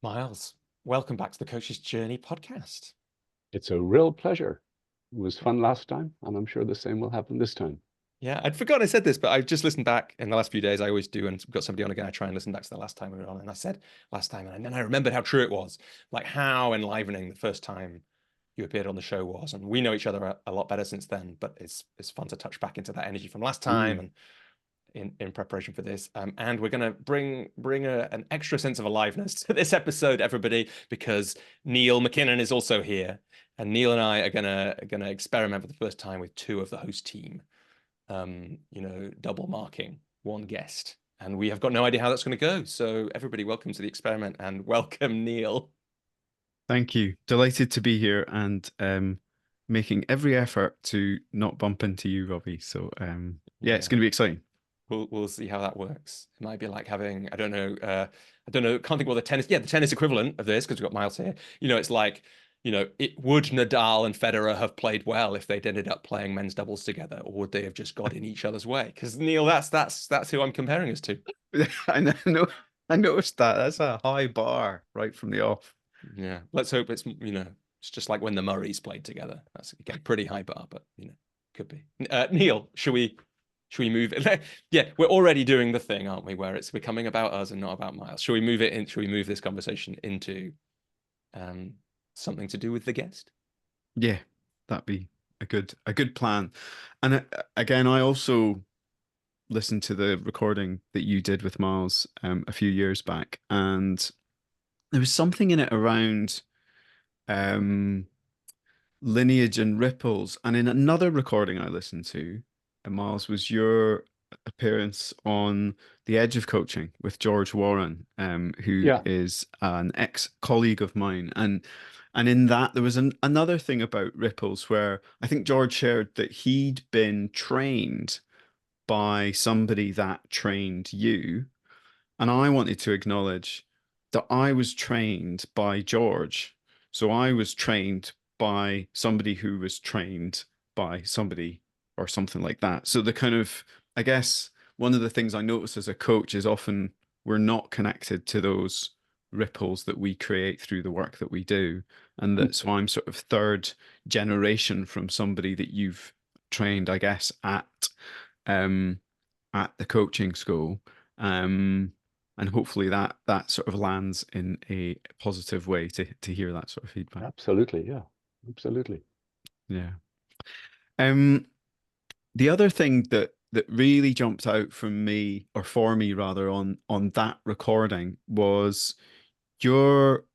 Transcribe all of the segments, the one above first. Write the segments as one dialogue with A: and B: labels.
A: Myles, welcome back to the Coach's Journey podcast.
B: It's a real pleasure. It was fun last time, and I'm sure the same will happen this time.
A: Yeah, I'd forgotten I said this, but I've just listened back in the last few days. I always do, and we've got somebody on again. I try and listen back to the last time we were on, and I said last time, and then I remembered how true it was, like how enlivening the first time you appeared on the show was. And we know each other a lot better since then, but it's fun to touch back into that energy from last time
B: Mm.
A: and in preparation for this. And we're gonna bring an extra sense of aliveness to this episode, everybody, because Neil McKinnon is also here, and Neil and I are gonna experiment for the first time with two of the host team. Double marking one guest, and we have got no idea how that's going to go. So everybody, welcome to the experiment, and welcome Neil.
C: Thank you. Delighted to be here and making every effort to not bump into you, Robbie. So yeah, it's going to be exciting.
A: We'll see how that works. It might be like having, I don't know, can't think what the tennis equivalent of this, because we've got Myles here. It's like, would Nadal and Federer have played well if they'd ended up playing men's doubles together, or would they have just got in each other's way? Because Neil, that's who I'm comparing us to.
C: I know. I noticed that. That's a high bar right from the off.
A: Yeah, let's hope it's just like when the Murrays played together. That's again pretty high bar, but could be. Neil, should we move it? Yeah, we're already doing the thing, aren't we, where it's becoming about us and not about Myles. Should we move it in? Should we move this conversation into something to do with the guest?
C: Yeah, that'd be a good plan. And again, I also listened to the recording that you did with Myles a few years back, and there was something in it around lineage and ripples. And in another recording I listened to, Myles, was your appearance on The Edge of Coaching with George Warren, who is an ex-colleague of mine. And in that, there was another thing about ripples where I think George shared that he'd been trained by somebody that trained you. And I wanted to acknowledge that I was trained by George. So I was trained by somebody who was trained by somebody or something like that. So the kind of, I guess, one of the things I notice as a coach is often we're not connected to those ripples that we create through the work that we do. And that so I'm sort of third generation from somebody that you've trained, I guess, at the coaching school. And hopefully that sort of lands in a positive way to hear that sort of feedback.
B: Absolutely, yeah, absolutely.
C: Yeah. The other thing that really jumped out from me, or for me rather, on that recording was your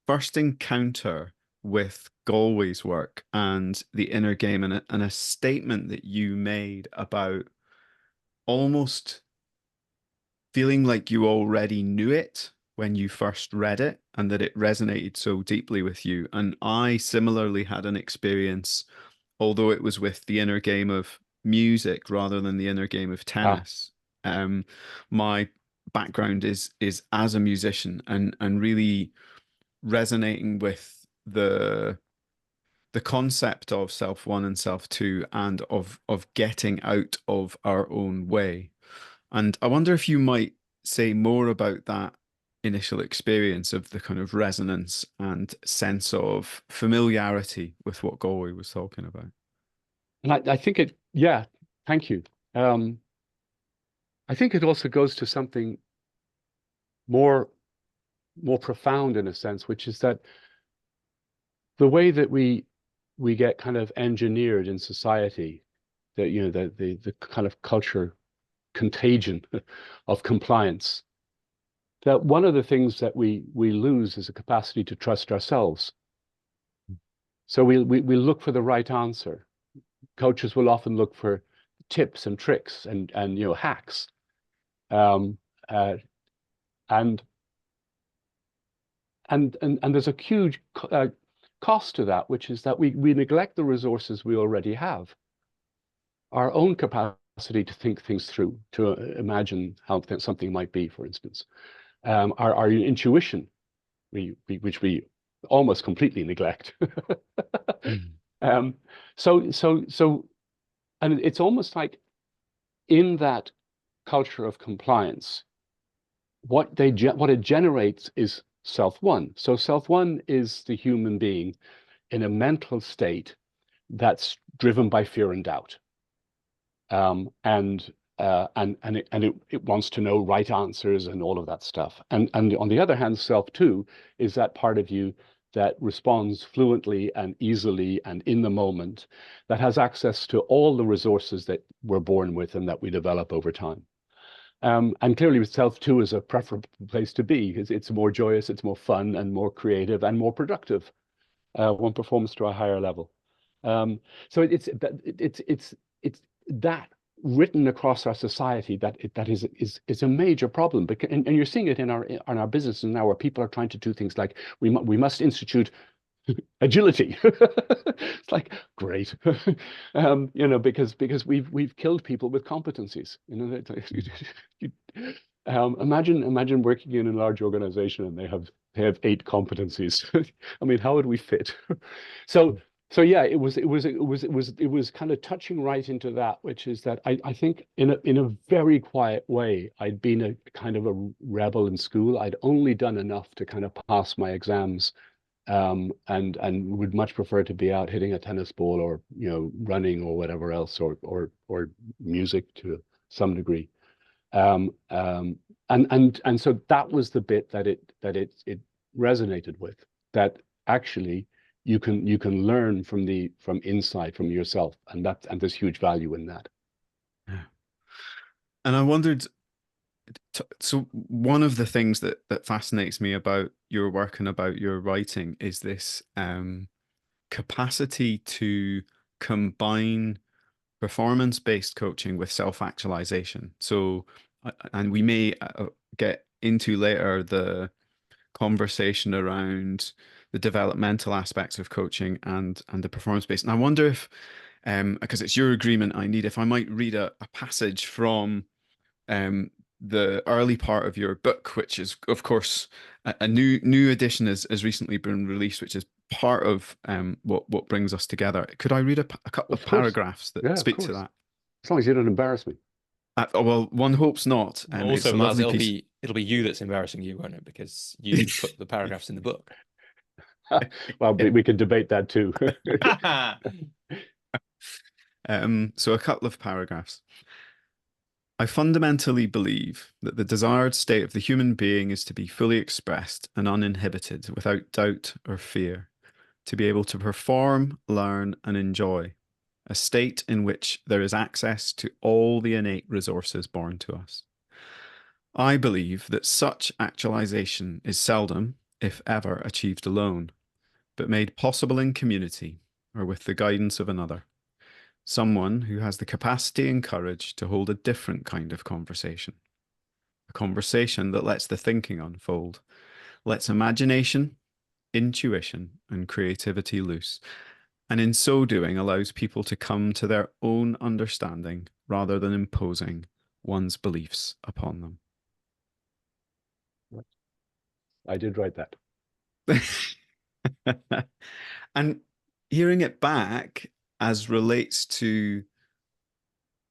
C: first encounter with Galway's work and the inner game, and a statement that you made about almost feeling like you already knew it when you first read it and that it resonated so deeply with you. And I similarly had an experience, although it was with the inner game of music rather than the inner game of tennis. My background is as a musician, and really resonating with the concept of self one and self two, and of getting out of our own way. And I wonder if you might say more about that initial experience of the kind of resonance and sense of familiarity with what Galway was talking about.
B: And I think thank you. I think it also goes to something more profound in a sense, which is that the way that we get kind of engineered in society, that the kind of culture contagion of compliance, that one of the things that we lose is a capacity to trust ourselves. So we look for the right answer. Coaches will often look for tips and tricks and hacks, and there's a huge cost to that, which is that we neglect the resources we already have. Our own capacity to think things through, to imagine how something might be, for instance. Our intuition, which we almost completely neglect. So, and it's almost like in that culture of compliance, what it generates is self one. So self one is the human being in a mental state that's driven by fear and doubt. It wants to know right answers and all of that stuff. And on the other hand, self two is that part of you that responds fluently and easily and in the moment, that has access to all the resources that we're born with and that we develop over time. And clearly self two is a preferable place to be because it's more joyous, it's more fun and more creative and more productive. One performs to a higher level. So it's that written across our society that is a major problem. And you're seeing it in our business now, where people are trying to do things like we must institute agility. It's like great, because we've killed people with competencies. Imagine working in a large organization and they have 8 competencies. I mean, how would we fit? So yeah, it was kind of touching right into that, which is that I think in a very quiet way, I'd been a kind of a rebel in school. I'd only done enough to kind of pass my exams, and would much prefer to be out hitting a tennis ball or running or whatever else, or music to some degree. And so that was the bit that it resonated with, that actually you can learn from inside, from yourself, and there's huge value in that.
C: Yeah. And I wondered, so one of the things that fascinates me about your work and about your writing is this capacity to combine performance-based coaching with self-actualization. So, and we may get into later the conversation around the developmental aspects of coaching and the performance-based. And I wonder if, because it's your agreement, if I might read a passage from the early part of your book, which is, of course, a new edition has recently been released, which is part of what brings us together. Could I read a couple of paragraphs that speak to that?
B: As long as you don't embarrass me.
C: Well, one hopes not.
A: Also, Myles, it'll be you that's embarrassing you, won't it? Because you put the paragraphs in the book.
B: Well, we can debate that too.
C: So a couple of paragraphs. I fundamentally believe that the desired state of the human being is to be fully expressed and uninhibited, without doubt or fear, to be able to perform, learn, and enjoy, a state in which there is access to all the innate resources born to us. I believe that such actualization is seldom, if ever, achieved alone, but made possible in community or with the guidance of another. Someone who has the capacity and courage to hold a different kind of conversation. A conversation that lets the thinking unfold, lets imagination, intuition, and creativity loose, and in so doing allows people to come to their own understanding rather than imposing one's beliefs upon them.
B: I did write that.
C: And hearing it back as relates to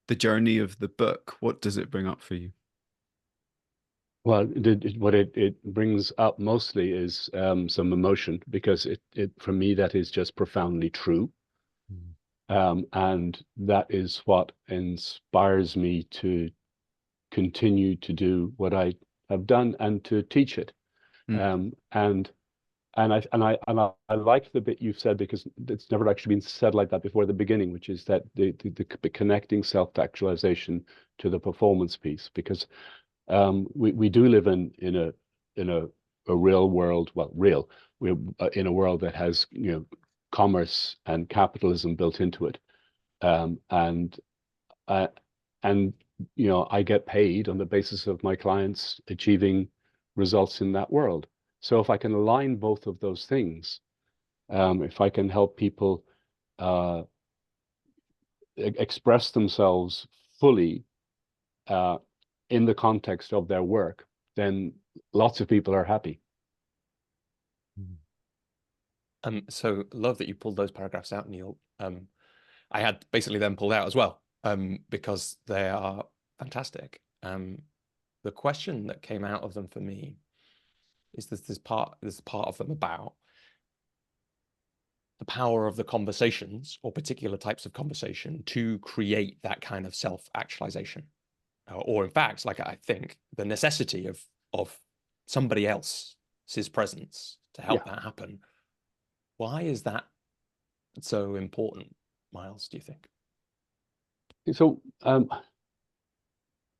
C: the journey of the book, what does it bring up for you?
B: Well, what it brings up mostly is some emotion, because it for me, that is just profoundly true. And that is what inspires me to continue to do what I have done and to teach it. And I like the bit you've said, because it's never actually been said like that before the beginning, which is that the connecting self-actualization to the performance piece, because we do live in a real world. Well, we're in a world that has commerce and capitalism built into it, and I get paid on the basis of my clients achieving results in that world. So if I can align both of those things, if I can help people express themselves fully in the context of their work, then lots of people are happy.
A: So love that you pulled those paragraphs out, Neil. I had basically them pulled out as well, because they are fantastic. The question that came out of them for me is there's part of them about the power of the conversations or particular types of conversation to create that kind of self-actualization, or in fact, like I think the necessity of somebody else's presence to help that happen. Why is that so important, Myles, do you think?
B: So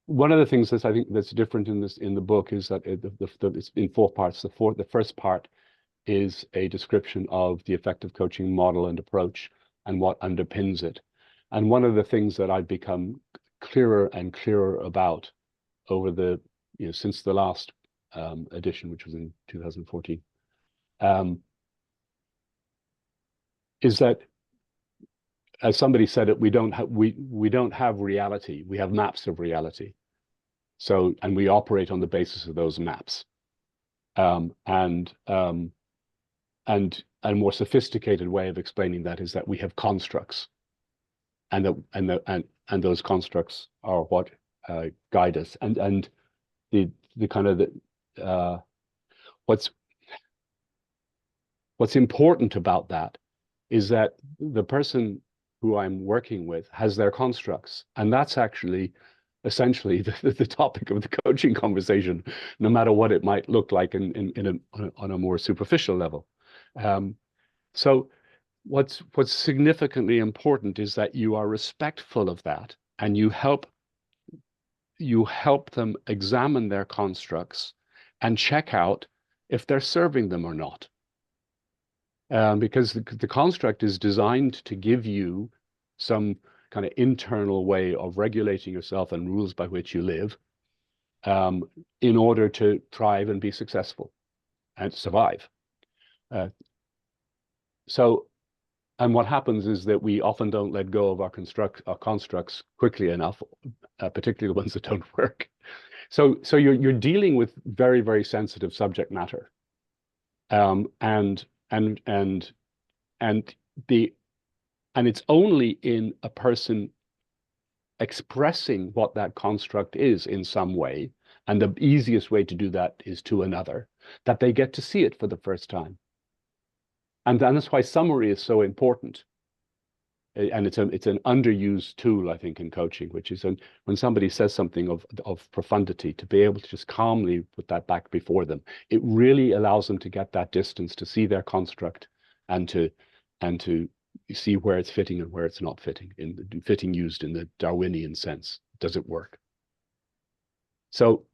B: one of the things that I think that's different in the book is that it's in 4 parts. The first part is a description of the effective coaching model and approach and what underpins it. And one of the things that I've become clearer and clearer about over the, since the last edition, which was in 2014, is that, as somebody said it, we don't have reality. We have maps of reality. So, and we operate on the basis of those maps. And a more sophisticated way of explaining that is that we have constructs, and those constructs are what guide us. And the kind of what's important about that is that the person who I'm working with has their constructs, and that's actually essentially the topic of the coaching conversation, no matter what it might look like on a more superficial level. So what's significantly important is that you are respectful of that, and you help them examine their constructs and check out if they're serving them or not. Because the construct is designed to give you some kind of internal way of regulating yourself and rules by which you live, in order to thrive and be successful and survive. And what happens is that we often don't let go of our constructs quickly enough, particularly the ones that don't work. So you're dealing with very, very sensitive subject matter, and it's only in a person expressing what that construct is in some way, and the easiest way to do that is to another, that they get to see it for the first time. And that's why summary is so important. And it's an underused tool, I think, in coaching, which is when somebody says something of profundity, to be able to just calmly put that back before them. It really allows them to get that distance, to see their construct, and to see where it's fitting and where it's not fitting, fitting used in the Darwinian sense. Does it work? So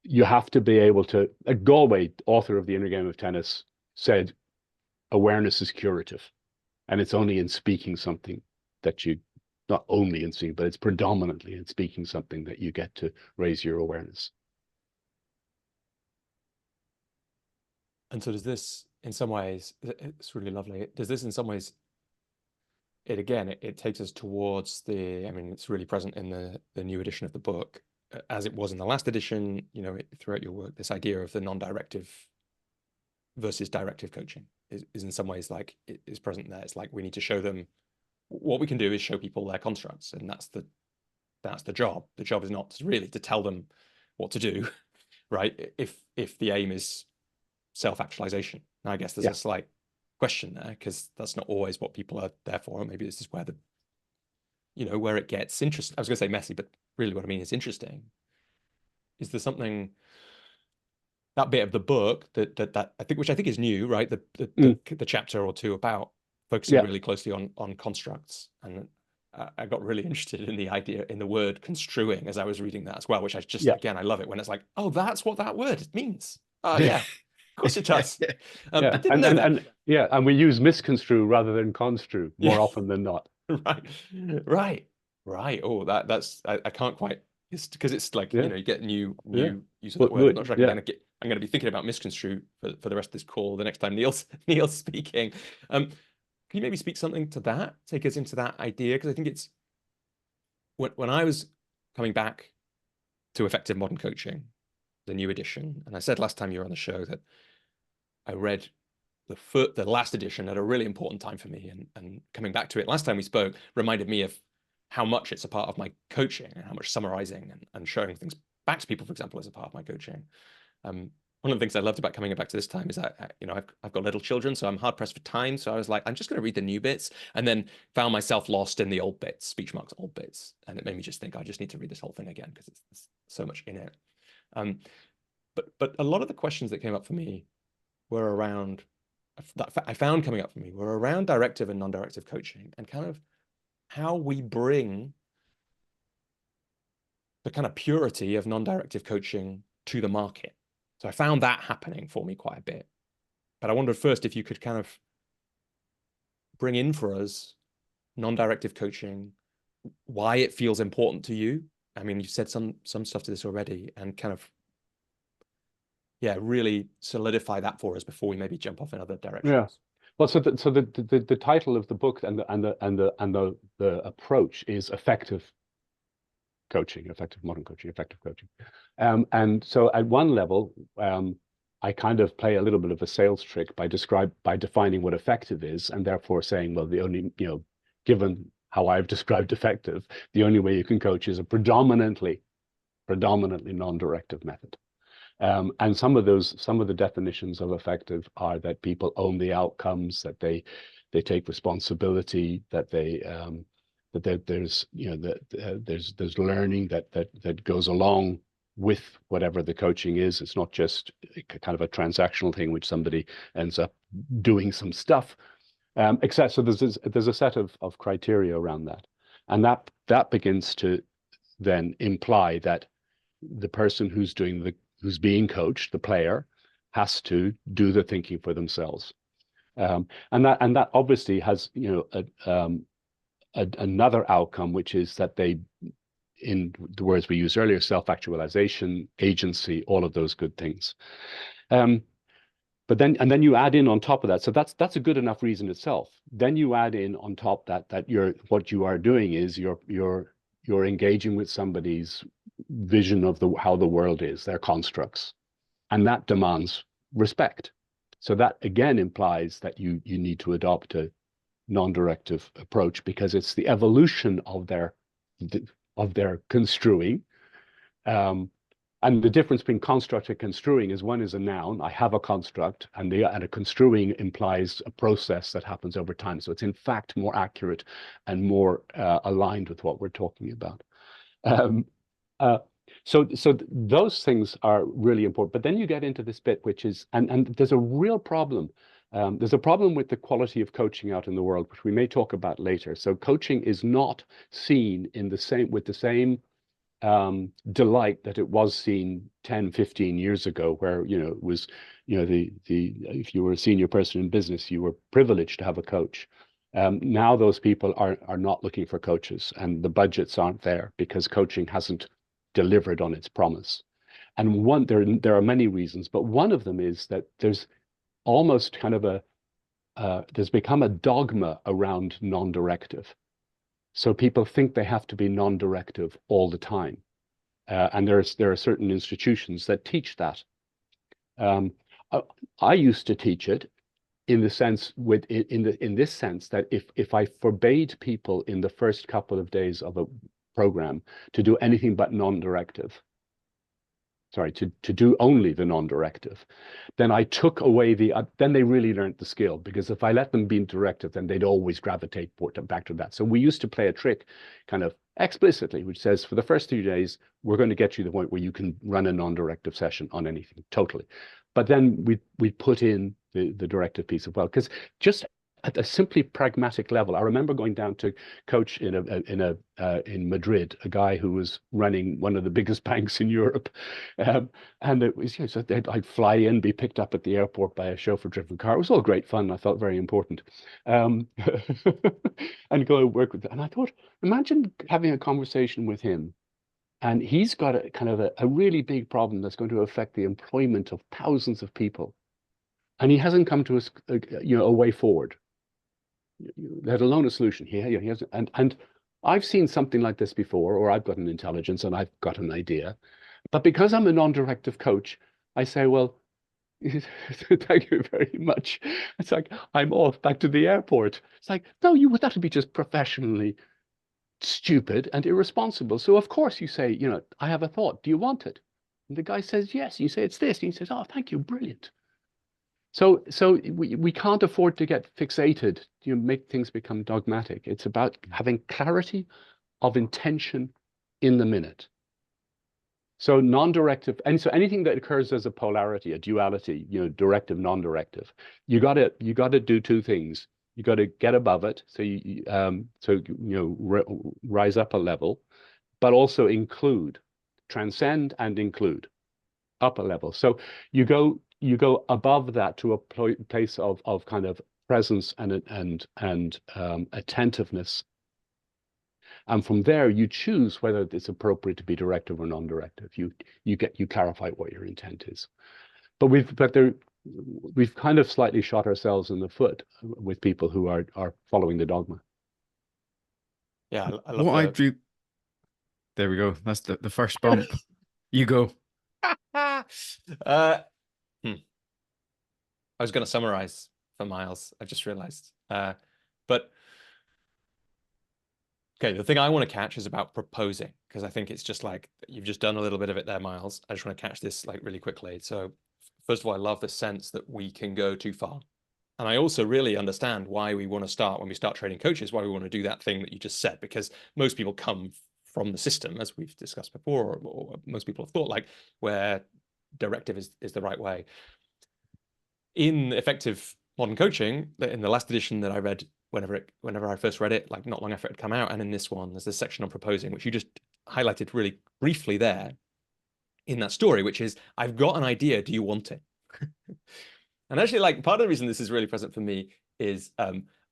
B: you have to be able to. Galway, author of The Inner Game of Tennis, said, awareness is curative. And it's only in speaking something that not only in speaking, but it's predominantly in speaking something that you get to raise your awareness.
A: And so does this, in some ways, it's really lovely. Does this, in some ways, it takes us towards it's really present in the new edition of the book, as it was in the last edition, throughout your work, this idea of the non-directive versus directive coaching is in some ways like it is present there. It's like we need to show them, what we can do is show people their constructs, and that's the job. The job is not really to tell them what to do, right? If the aim is self-actualization. I guess there's a slight question there, because that's not always what people are there for. Maybe this is where where it gets interesting. I was going to say messy, but really what I mean is interesting. Is there something, that bit of the book that I think, which I think is new, right? The chapter or two about focusing really closely on constructs, and I got really interested in the idea, in the word construing, as I was reading that as well, which I just again, I love it when it's like, oh, that's what that word means. Oh yeah, of course it does. I didn't know that.
B: And we use misconstrue rather than construe more often than not.
A: Right. Oh, that's I can't quite. It's because it's like you get new use of the word. I'm not sure I'm going to be thinking about misconstrue for the rest of this call the next time Neil's speaking. Can you maybe speak something to that? Take us into that idea, because I think it's when I was coming back to Effective Modern Coaching, the new edition, and I said last time you were on the show that I read the last edition at a really important time for me, and coming back to it last time we spoke reminded me of how much it's a part of my coaching, and how much summarizing and showing things back to people, for example, is a part of my coaching. one of the things I loved about coming back to this time is I've got little children, so I'm hard pressed for time. So I was like, I'm just going to read the new bits, and then found myself lost in the old bits, speech marks, old bits, and it made me just think I just need to read this whole thing again because it's so much in it. But a lot of the questions that came up for me were around that I found coming up for me were around directive and non-directive coaching and kind of how we bring the kind of purity of non-directive coaching to the market. So I found that happening for me quite a bit. But I wondered first if you could kind of bring in for us non-directive coaching, why it feels important to you. I mean, you've said some stuff to this already, and kind of, yeah, really solidify that for us before we maybe jump off in other directions.
B: Yeah. Well, so the title of the book and the approach is effective coaching, effective modern coaching, effective coaching. And so at one level, I kind of play a little bit of a sales trick by defining what effective is, and therefore saying, well, the only, given how I've described effective, the only way you can coach is a predominantly non-directive method. And some of the definitions of effective are that people own the outcomes, that they take responsibility, that there's learning that goes along with whatever the coaching is. It's not just kind of a transactional thing which somebody ends up doing some stuff, except so there's a set of criteria around that, and that begins to then imply that the person who's being coached, the player, has to do the thinking for themselves, and that obviously has another outcome, which is that they, in the words we used earlier, self-actualization, agency, all of those good things. But then you add in on top of that, so that's a good enough reason itself. Then you add in on top that what you are doing is you're engaging with somebody's vision of how the world is, their constructs, and that demands respect. So that again implies that you need to adopt a non-directive approach, because it's the evolution of their construing. And the difference between construct and construing is one is a noun, I have a construct, and a construing implies a process that happens over time. So it's in fact more accurate and more aligned with what we're talking about. So those things are really important. But then you get into this bit, which is, and there's a real problem. There's a problem with the quality of coaching out in the world, which we may talk about later. So coaching is not seen with the same delight that it was seen 10, 15 years ago, where, it was, if you were a senior person in business, you were privileged to have a coach. Now those people are not looking for coaches, and the budgets aren't there because coaching hasn't delivered on its promise. And there are many reasons, but one of them is that there's almost kind of there's become a dogma around non-directive. So people think they have to be non-directive all the time. And there are certain institutions that teach that. I used to teach it in the sense in this sense that if I forbade people in the first couple of days of a program to do anything but non-directive, to do only the non-directive, then I took away then they really learned the skill, because if I let them be directive, then they'd always gravitate back to that. So we used to play a trick kind of explicitly, which says for the first 3 days, we're going to get you to the point where you can run a non-directive session on anything, totally. But then we put in the directive piece as well, because just at a simply pragmatic level, I remember going down to coach in Madrid, a guy who was running one of the biggest banks in Europe, and it was so I'd fly in, be picked up at the airport by a chauffeur-driven car. It was all great fun. I felt very important, and go and work with. And I thought, imagine having a conversation with him, and he's got a kind of a really big problem that's going to affect the employment of thousands of people, and he hasn't come to a way forward, let alone a solution. He has, and I've seen something like this before, or I've got an intelligence and I've got an idea, but because I'm a non-directive coach, I say, well, thank you very much. It's like, I'm off back to the airport. It's like, no, that would be just professionally stupid and irresponsible. So of course you say, I have a thought. Do you want it? And the guy says, yes. And you say, it's this. And he says, oh, thank you. Brilliant. So we can't afford to get fixated, make things become dogmatic. It's about having clarity of intention in the minute. So non-directive, and so anything that occurs as a polarity, a duality, directive, non-directive, you gotta do two things. You got to get above it, so rise up a level, but also transcend and include up a level. So you go above that to a place of kind of presence and attentiveness. And from there, you choose whether it's appropriate to be directive or non-directive. You clarify what your intent is. But we've kind of slightly shot ourselves in the foot with people who are following the dogma.
A: Yeah, I love
C: There we go. That's the first bump. You go.
A: I was going to summarize for Myles. I just realized. But okay, the thing I want to catch is about proposing, because I think it's just like you've just done a little bit of it there, Myles. I just want to catch this like really quickly. So first of all, I love the sense that we can go too far. And I also really understand why we want to start, when we start training coaches, why we want to do that thing that you just said, because most people come from the system, as we've discussed before, or most people have thought, like, where directive is the right way. In effective modern coaching, in the last edition that I read, whenever I first read it, like not long after it had come out, and in this one, there's this section on proposing, which you just highlighted really briefly there in that story, which is, I've got an idea, do you want it? And actually, like, part of the reason this is really present for me is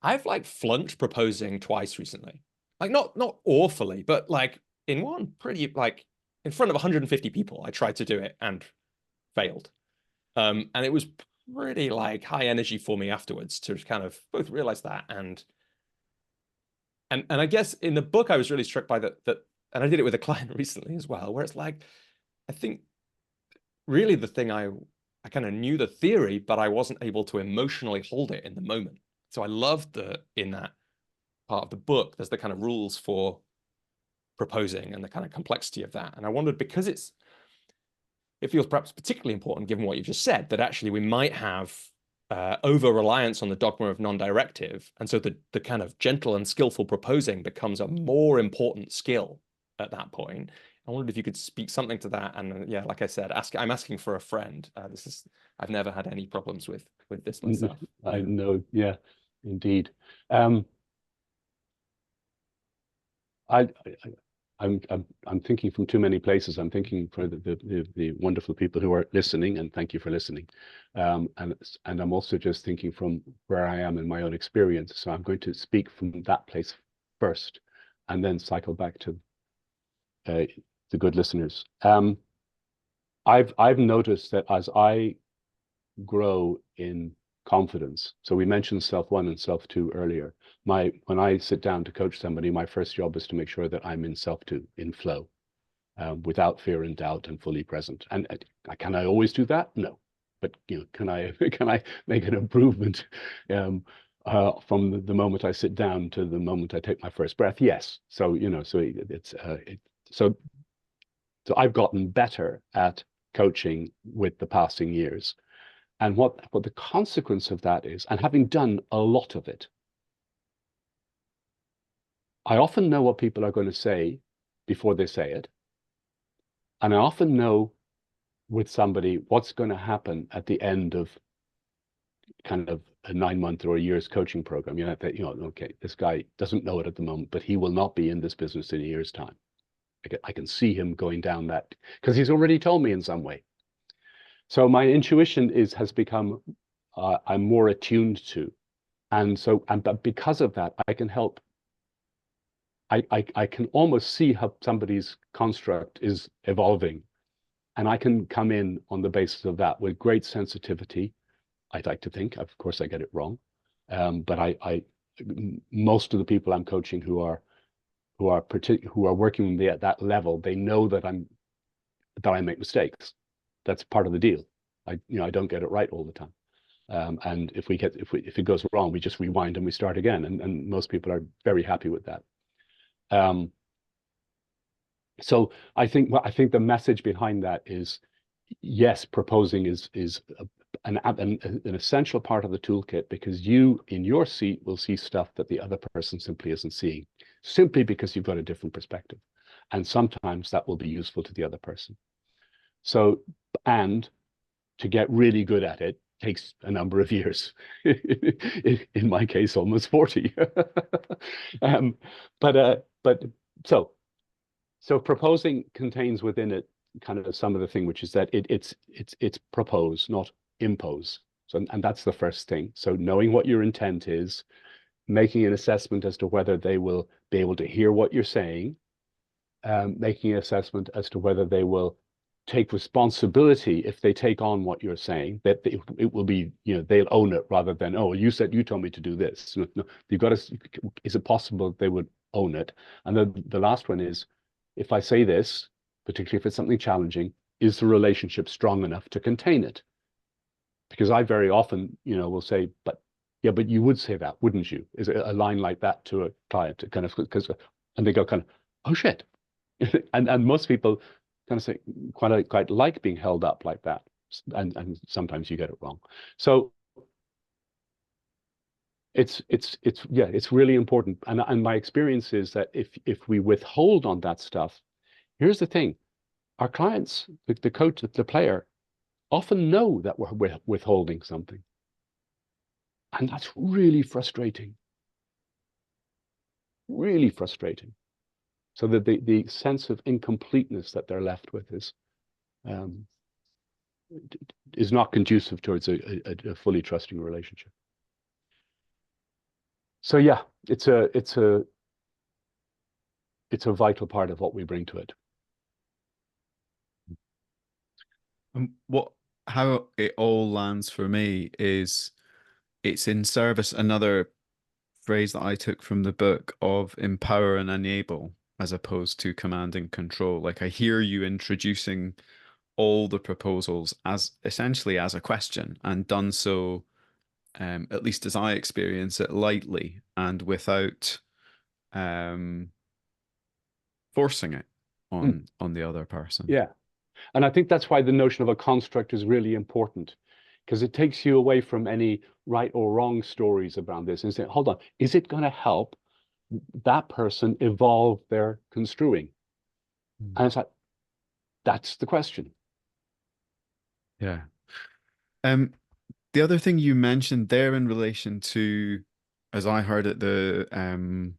A: I've like flunked proposing twice recently. Like not awfully, but like in one pretty, like in front of 150 people, I tried to do it and failed. And it was pretty like high energy for me afterwards to kind of both realize that and I guess in the book I was really struck by that, and I did it with a client recently as well, where it's like, I think really the thing I kind of knew the theory, but I wasn't able to emotionally hold it in the moment. So I loved that in that part of the book, there's the kind of rules for proposing and the kind of complexity of that. And I wondered, because it feels perhaps particularly important, given what you've just said, that actually we might have over-reliance on the dogma of non-directive. And so the kind of gentle and skillful proposing becomes a more important skill at that point. I wondered if you could speak something to that. And yeah, like I said, I'm asking for a friend. I've never had any problems with this myself.
B: I know, yeah, indeed. I'm thinking from too many places. I'm thinking for the wonderful people who are listening, and thank you for listening. And I'm also just thinking from where I am in my own experience. So I'm going to speak from that place first, and then cycle back to the good listeners. I've noticed that as I grow in confidence, so we mentioned self 1 and self 2 earlier. When I sit down to coach somebody, my first job is to make sure that I'm in self 2, in flow, without fear and doubt, and fully present. And can I always do that? No, but can I make an improvement from the moment I sit down to the moment I take my first breath? Yes. So so I've gotten better at coaching with the passing years. And what the consequence of that is, and having done a lot of it, I often know what people are going to say before they say it. And I often know with somebody what's going to happen at the end of kind of a 9-month or a year's coaching program. Okay, this guy doesn't know it at the moment, but he will not be in this business in a year's time. I can see him going down that, because he's already told me in some way. So my intuition has become, I'm more attuned to. But because of that, I can help. I can almost see how somebody's construct is evolving. And I can come in on the basis of that with great sensitivity. I'd like to think, of course I get it wrong. But most of the people I'm coaching who are working with me at that level, they know that I make mistakes. That's part of the deal. I don't get it right all the time. And if it goes wrong, we just rewind and we start again. And most people are very happy with that. So I think the message behind that is, yes, proposing is an essential part of the toolkit, because you in your seat will see stuff that the other person simply isn't seeing, simply because you've got a different perspective. And sometimes that will be useful to the other person. So, and to get really good at it takes a number of years. In my case, almost 40. But so proposing contains within it kind of some of the thing, which is that it's propose, not impose. So, and that's the first thing. So knowing what your intent is, making an assessment as to whether they will be able to hear what you're saying, making an assessment as to whether they will take responsibility if they take on what you're saying, that it will be, they'll own it, rather than, oh, you told me to do this. No, no, you've got to, is it possible they would own it? And then the last one is, if I say this, particularly if it's something challenging, is the relationship strong enough to contain it? Because I very often, will say, but yeah, but you would say that, wouldn't you? Is it a line like that to a client, kind of, and they go kind of, oh shit. And most people kind of say quite like being held up like that, and sometimes you get it wrong. So it's really important. And my experience is that if we withhold on that stuff, here's the thing: our clients, the coach, the player, often know that we're withholding something, and that's really frustrating. Really frustrating. So that the sense of incompleteness that they're left with is not conducive towards a fully trusting relationship. So yeah, it's a vital part of what we bring to it.
C: And how it all lands for me is, it's in service, another phrase that I took from the book, of empower and enable as opposed to command and control. Like, I hear you introducing all the proposals as essentially as a question, and done so, at least as I experience it, lightly and without forcing it on the other person.
B: Yeah. And I think that's why the notion of a construct is really important, because it takes you away from any right or wrong stories around this and say, hold on, is it going to help that person evolve their construing? And it's like, that's the question.
C: Yeah. The other thing you mentioned there in relation to, as I heard it, the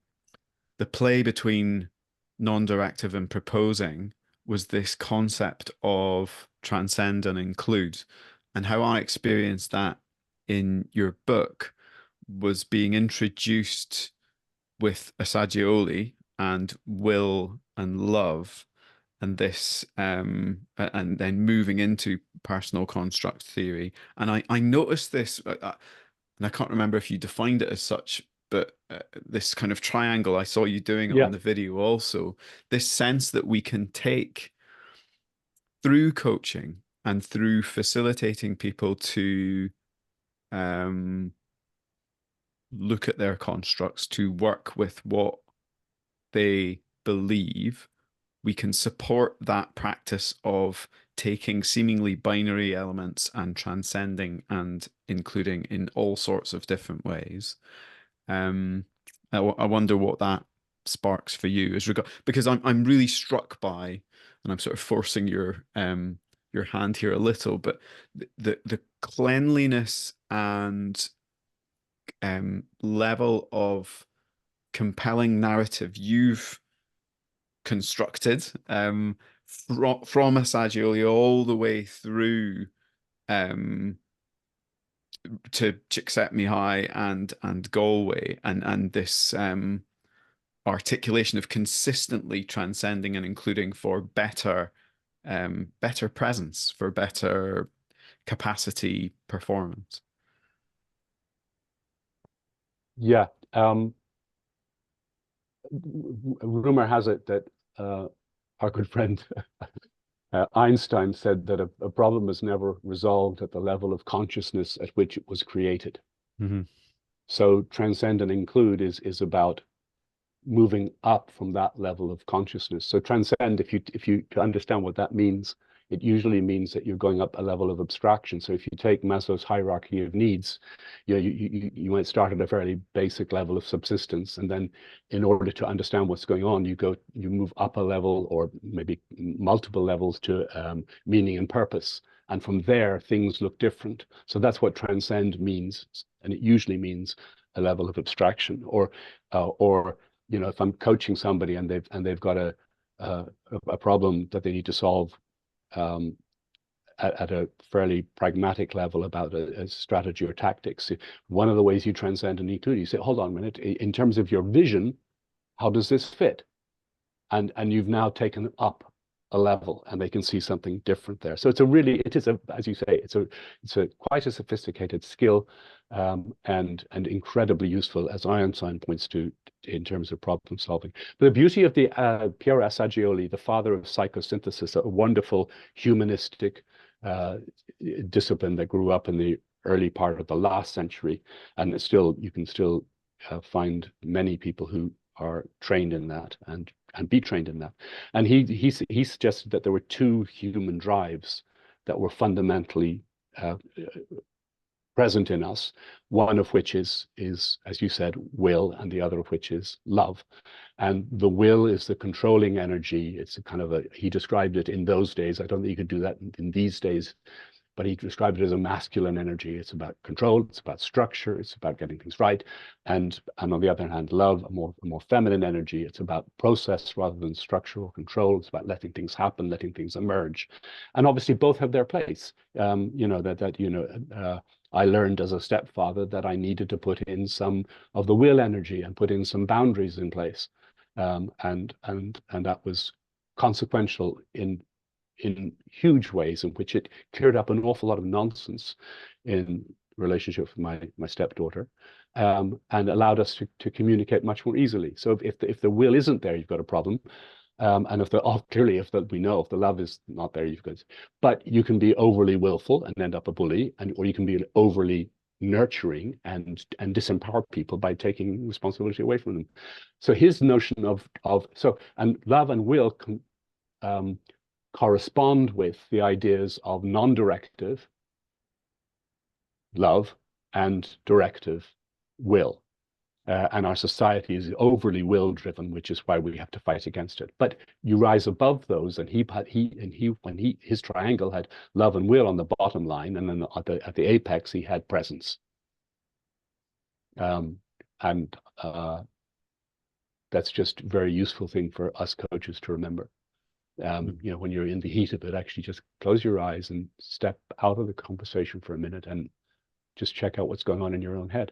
C: play between non-directive and proposing, was this concept of transcend and include. And how I experienced that in your book was being introduced with Assagioli and will and love, and this and then moving into personal construct theory. And I noticed this, and I can't remember if you defined it as such, but this kind of triangle, I saw you doing it on the video also, this sense that we can take through coaching and through facilitating people to look at their constructs, to work with what they believe, we can support that practice of taking seemingly binary elements and transcending and including in all sorts of different ways. I wonder what that sparks for you, as regard, because I'm really struck by, and I'm sort of forcing your hand here a little, but the cleanliness and level of compelling narrative you've constructed from Assagioli all the way through to Csikszentmihalyi and Galway, and this articulation of consistently transcending and including for better presence, for better capacity performance.
B: Yeah. Rumor has it that our good friend Einstein said that a problem is never resolved at the level of consciousness at which it was created.
C: Mm-hmm.
B: So transcend and include is about moving up from that level of consciousness. So transcend, if you to understand what that means, it usually means that you're going up a level of abstraction. So if you take Maslow's hierarchy of needs, you might start at a fairly basic level of subsistence, and then in order to understand what's going on, you move up a level, or maybe multiple levels, to meaning and purpose. And from there, things look different. So that's what transcend means, and it usually means a level of abstraction. Or if I'm coaching somebody and they've got a problem that they need to solve at a fairly pragmatic level about a strategy or tactics, one of the ways you transcend and include, you say, hold on a minute, in terms of your vision, how does this fit? And you've now taken up a level, and they can see something different there. So it is as you say, it's a quite a sophisticated skill, and incredibly useful, as Einstein points to, in terms of problem solving. But the beauty of the Piero Assagioli, the father of psychosynthesis, a wonderful humanistic discipline that grew up in the early part of the last century, and you can still find many people who are trained in that and be trained in that. And he suggested that there were two human drives that were fundamentally present in us, one of which is, as you said, will, and the other of which is love. And the will is the controlling energy. It's a kind of he described it in those days. I don't think you could do that in these days, but he described it as a masculine energy. It's about control, it's about structure, it's about getting things right. And on the other hand, love, a more feminine energy. It's about process rather than structure or control. It's about letting things happen, letting things emerge. And obviously both have their place. I learned as a stepfather that I needed to put in some of the will energy and put in some boundaries in place. And that was consequential in huge ways, in which it cleared up an awful lot of nonsense in relationship with my stepdaughter, and allowed us to communicate much more easily. So if the will isn't there, you've got a problem. And if we know if the love is not there, but you can be overly willful and end up a bully, or you can be overly nurturing and disempower people by taking responsibility away from them. So his notion and love and will correspond with the ideas of non-directive love and directive will. And our society is overly will-driven, which is why we have to fight against it. But you rise above those, and his triangle had love and will on the bottom line, and then at the apex he had presence. And that's just a very useful thing for us coaches to remember. When you're in the heat of it, actually just close your eyes and step out of the conversation for a minute and just check out what's going on in your own head.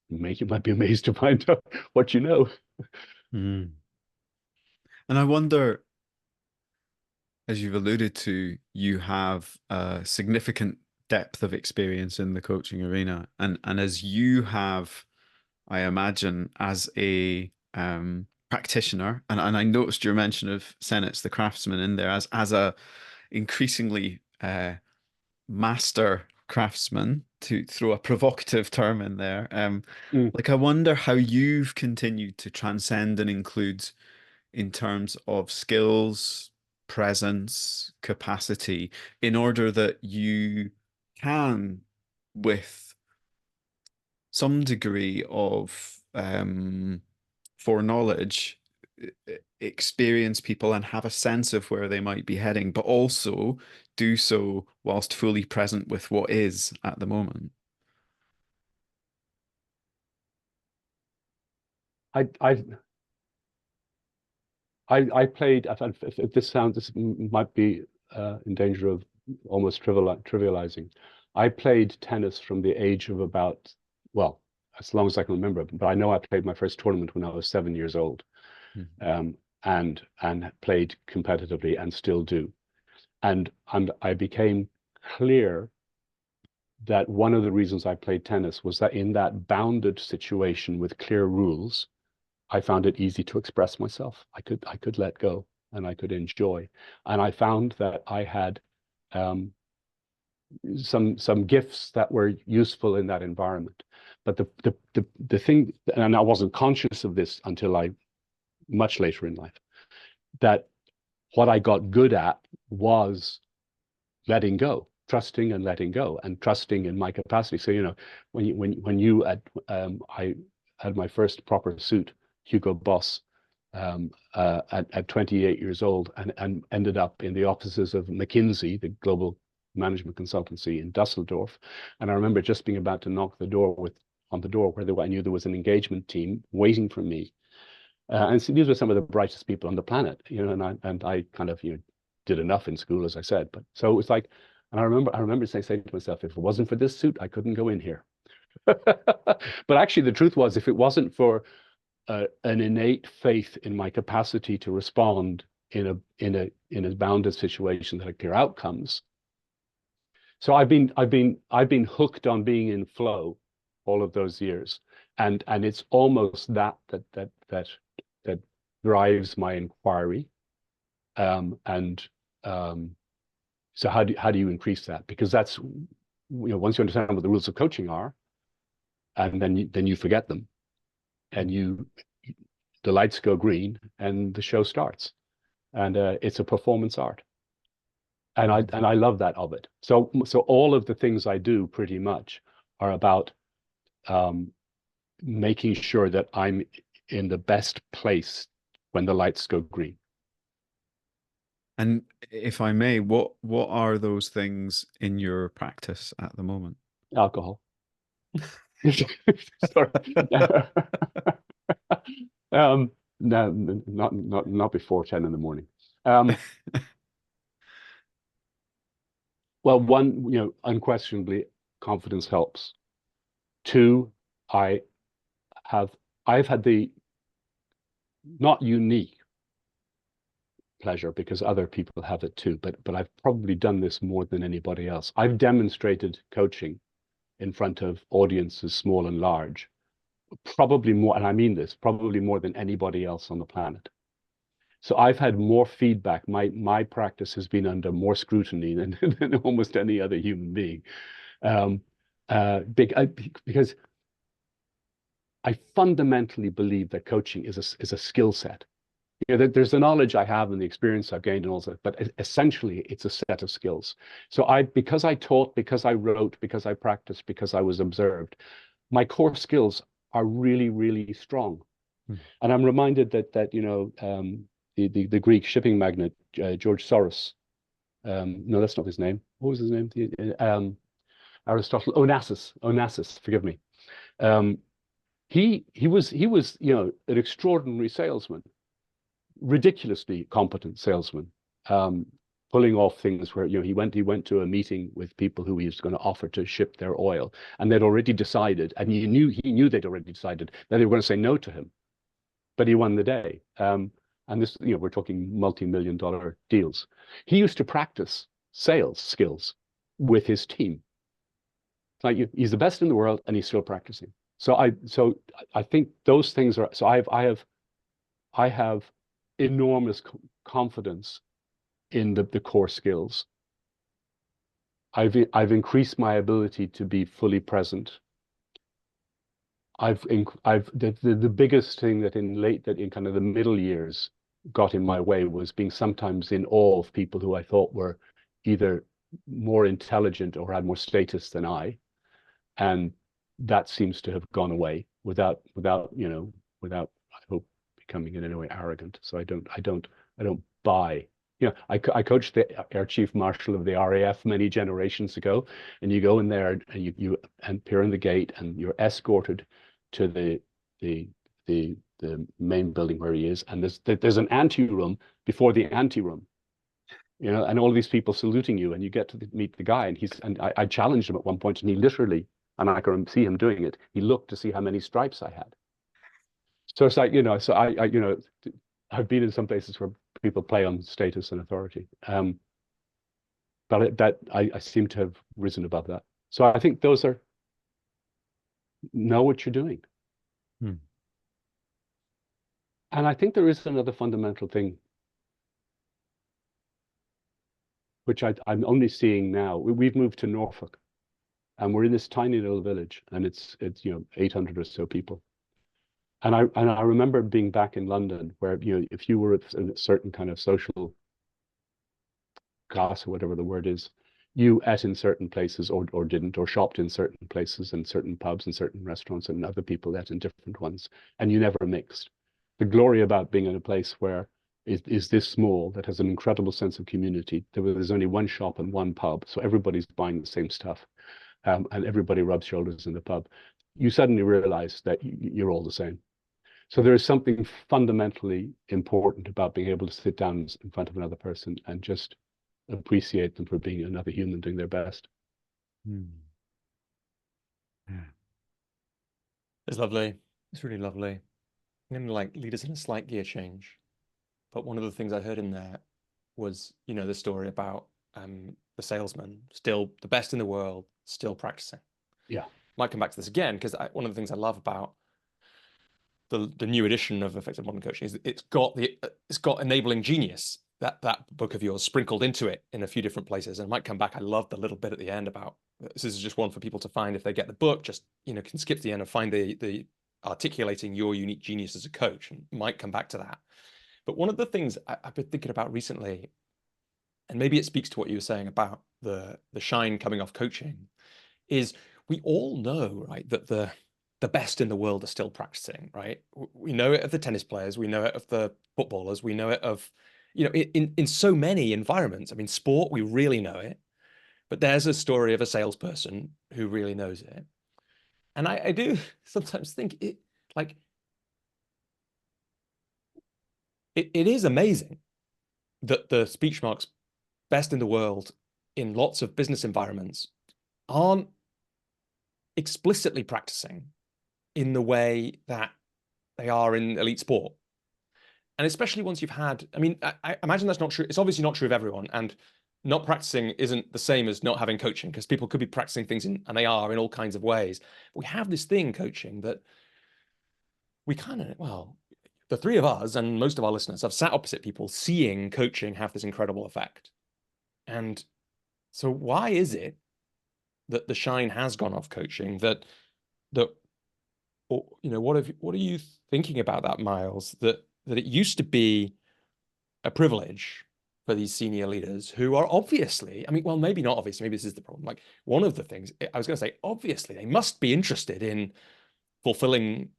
B: You might be amazed to find out what you know.
C: And I wonder, as you've alluded to, you have a significant depth of experience in the coaching arena, and as you have, I imagine, as a practitioner, and I noticed your mention of Sennett's The Craftsman in there as a increasingly master craftsman, to throw a provocative term in there. Like, I wonder how you've continued to transcend and include in terms of skills, presence, capacity, in order that you can, with some degree of foreknowledge, experience people and have a sense of where they might be heading, but also do so whilst fully present with what is at the moment.
B: I played. If this might be in danger of almost trivializing. I played tennis from the age of about, well, as long as I can remember. But I know I played my first tournament when I was 7 years old, and played competitively and still do. And I became clear that one of the reasons I played tennis was that in that bounded situation with clear rules, I found it easy to express myself. I could let go and I could enjoy. And I found that I had some gifts that were useful in that environment. But the thing, and I wasn't conscious of this until much later in life, that what I got good at was letting go, trusting and letting go, and trusting in my capacity. So, you know, I had my first proper suit, Hugo Boss, at 28 years old, and ended up in the offices of McKinsey, the global management consultancy in Dusseldorf. And I remember just being about to knock on the door where I knew there was an engagement team waiting for me. And so these were some of the brightest people on the planet, you know, and I kind of, you know, did enough in school, as I said. But so it was like, and I remember saying to myself, if it wasn't for this suit, I couldn't go in here. But actually, the truth was, if it wasn't for an innate faith in my capacity to respond in a bounded situation that had clear outcomes. So I've been hooked on being in flow all of those years, and it's almost that drives my inquiry, so how do you increase that? Because that's, you know, once you understand what the rules of coaching are, and then you forget them, and the lights go green and the show starts, and it's a performance art, and I love that of it. So all of the things I do pretty much are about making sure that I'm in the best place when the lights go green.
C: And if I may, what are those things in your practice at the moment?
B: Alcohol. Sorry. No, not before 10 in the morning. Well, one, you know, unquestionably, confidence helps. Two, I've had the not unique pleasure, because other people have it too, but I've probably done this more than anybody else. I've demonstrated coaching in front of audiences small and large, probably more, and I mean this, probably more than anybody else on the planet. So I've had more feedback. My practice has been under more scrutiny than almost any other human being, because I fundamentally believe that coaching is a skill set. You know, there's the knowledge I have and the experience I've gained and all that, but essentially it's a set of skills. So because I taught, because I wrote, because I practiced, because I was observed, my core skills are really, really strong. And I'm reminded that you know, the Greek shipping magnate, George Soros, no, that's not his name. What was his name? Aristotle, Onassis, forgive me. He was, you know, an extraordinary salesman, ridiculously competent salesman, pulling off things where, you know, he went to a meeting with people who he was going to offer to ship their oil, and they'd already decided, and he knew they'd already decided that they were going to say no to him, but he won the day. And this, you know, we're talking multi-million-dollar deals. He used to practice sales skills with his team. Like, he's the best in the world, and he's still practicing. So I think those things are. So I have enormous confidence in the core skills. I've increased my ability to be fully present. The biggest thing that in kind of the middle years got in my way was being sometimes in awe of people who I thought were either more intelligent or had more status than I, and that seems to have gone away without I hope becoming in any way arrogant. So I don't buy. You know, I coached our chief marshal of the RAF many generations ago, and you go in there and you appear in the gate, and you're escorted to the main building where he is, and there's an ante room before the ante room, you know, and all these people saluting you, and you get to meet the guy, and I challenged him at one point, and he literally, and I can see him doing it, he looked to see how many stripes I had. So it's like, you know, so I you know, I've been in some places where people play on status and authority, but I seem to have risen above that. So I think those are, know what you're doing. And I think there is another fundamental thing. which I'm only seeing now. We've moved to Norfolk, and we're in this tiny little village, and it's 800 or so people. And I remember being back in London, where if you were in a certain kind of social class or whatever the word is, you ate in certain places or didn't, or shopped in certain places and certain pubs and certain restaurants, and other people ate in different ones, and you never mixed. The glory about being in a place where is this small, that has an incredible sense of community. There's only one shop and one pub, so everybody's buying the same stuff, and everybody rubs shoulders in the pub. You suddenly realize that you're all the same. So there is something fundamentally important about being able to sit down in front of another person and just appreciate them for being another human doing their best.
C: Yeah.
A: It's lovely. It's really lovely. I'm going to like lead us in a slight gear change. But one of the things I heard in there was, the story about the salesman, still the best in the world, still practicing.
B: Yeah.
A: Might come back to this again, because one of the things I love about the new edition of Effective Modern Coaching is it's got enabling genius. That book of yours sprinkled into it in a few different places, and I might come back. I love the little bit at the end about this is just one for people to find if they get the book. Just can skip to the end and find the articulating your unique genius as a coach, and might come back to that. But one of the things I've been thinking about recently, and maybe it speaks to what you were saying about the shine coming off coaching, is we all know, right, that the best in the world are still practicing, right? We know it of the tennis players, we know it of the footballers, we know it of, in so many environments. I mean, sport, we really know it, but there's a story of a salesperson who really knows it. And I do sometimes think it is amazing that the speech marks best in the world in lots of business environments aren't explicitly practicing in the way that they are in elite sport. And especially once you've had, I mean, I imagine that's not true. It's obviously not true of everyone. And not practicing isn't the same as not having coaching, because people could be practicing things and they are in all kinds of ways. But we have this thing, coaching, that we kind of, well, the three of us and most of our listeners have sat opposite people seeing coaching have this incredible effect. And so why is it that the shine has gone off coaching, that what are you thinking about that, Myles, that it used to be a privilege for these senior leaders who are obviously, I mean, well, maybe not obviously, maybe this is the problem. Like, one of the things I was going to say, obviously they must be interested in fulfilling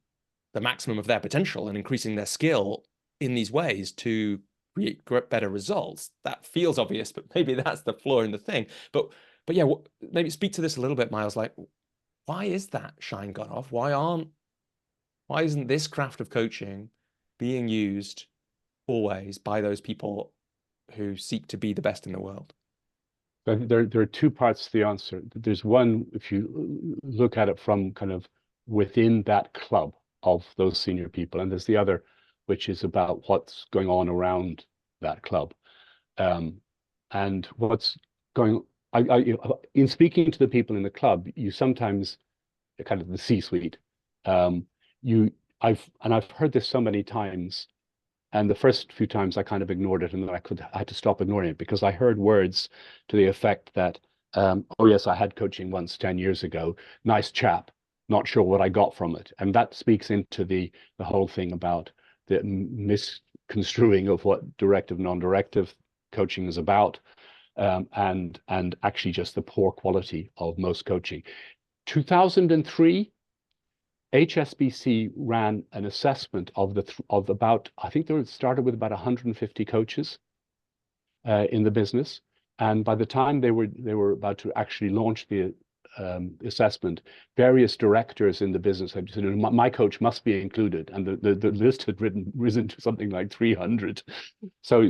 A: the maximum of their potential and increasing their skill in these ways to create better results. That feels obvious, but maybe that's the flaw in the thing. But yeah, maybe speak to this a little bit, Myles. Like, why is that shine gone off? Why isn't this craft of coaching being used always by those people who seek to be the best in the world?
B: There are two parts to the answer. There's one, if you look at it from kind of within that club of those senior people, and there's the other, which is about what's going on around that club. And what's going, in speaking to the people in the club, you sometimes, kind of the C-suite, I've heard this so many times, and the first few times I kind of ignored it, and then I had to stop ignoring it, because I heard words to the effect that, oh yes, I had coaching once 10 years ago, nice chap, not sure what I got from it. And that speaks into the whole thing about the misconstruing of what directive, non-directive coaching is about, and actually just the poor quality of most coaching. 2003, HSBC ran an assessment of about, I think they started with about 150 coaches in the business, and by the time they were about to actually launch the assessment, various directors in the business had said, my coach must be included, and the list had risen to something like 300. So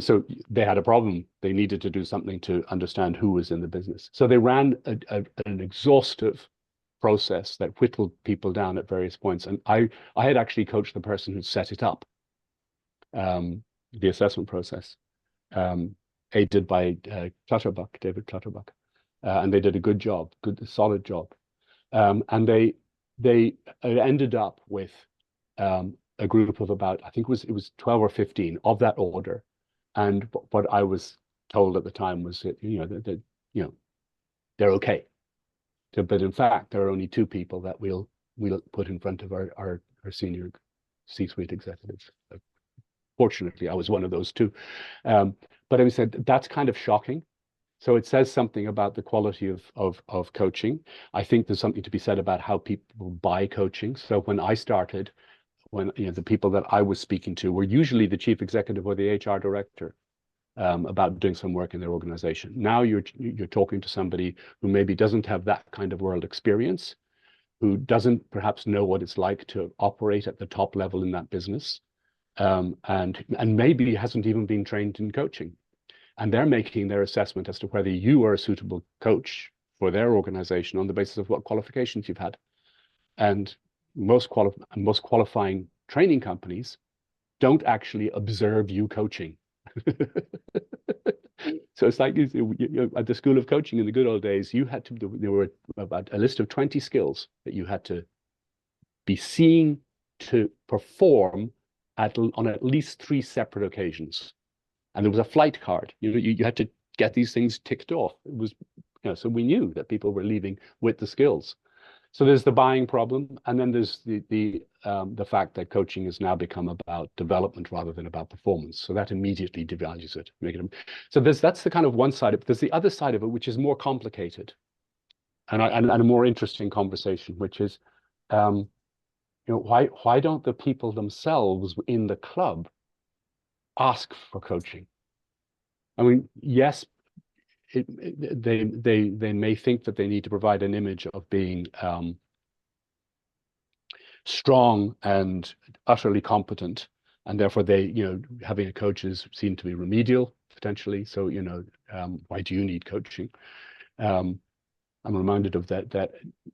B: they had a problem. They needed to do something to understand who was in the business. So they ran an exhaustive process that whittled people down at various points. And I had actually coached the person who set it up, the assessment process, aided by David Clutterbuck. And they did a good job, solid job. And they ended up with a group of about, I think it was 12 or 15 of that order. And what I was told at the time was that, that they're okay. So, but in fact, there are only two people that we'll put in front of our senior C-suite executives. Fortunately, I was one of those two. But I said that's kind of shocking. So it says something about the quality of coaching. I think there's something to be said about how people buy coaching. So when I started, when the people that I was speaking to were usually the chief executive or the HR director about doing some work in their organization. Now you're talking to somebody who maybe doesn't have that kind of world experience, who doesn't perhaps know what it's like to operate at the top level in that business, and maybe hasn't even been trained in coaching. And they're making their assessment as to whether you are a suitable coach for their organization on the basis of what qualifications you've had. And most qualifying training companies don't actually observe you coaching. So it's like at the School of Coaching in the good old days, there were about a list of 20 skills that you had to be seen to perform on at least 3 separate occasions. And there was a flight card. You had to get these things ticked off. It was, so we knew that people were leaving with the skills. So there's the buying problem, and then there's the fact that coaching has now become about development rather than about performance. So that immediately devalues it. So that's the kind of one side of it. There's the other side of it, which is more complicated, and a more interesting conversation, which is, why don't the people themselves in the club ask for coaching? I mean, yes, they may think that they need to provide an image of being strong and utterly competent, and therefore having a coach is seen to be remedial potentially. So why do you need coaching? I'm reminded of that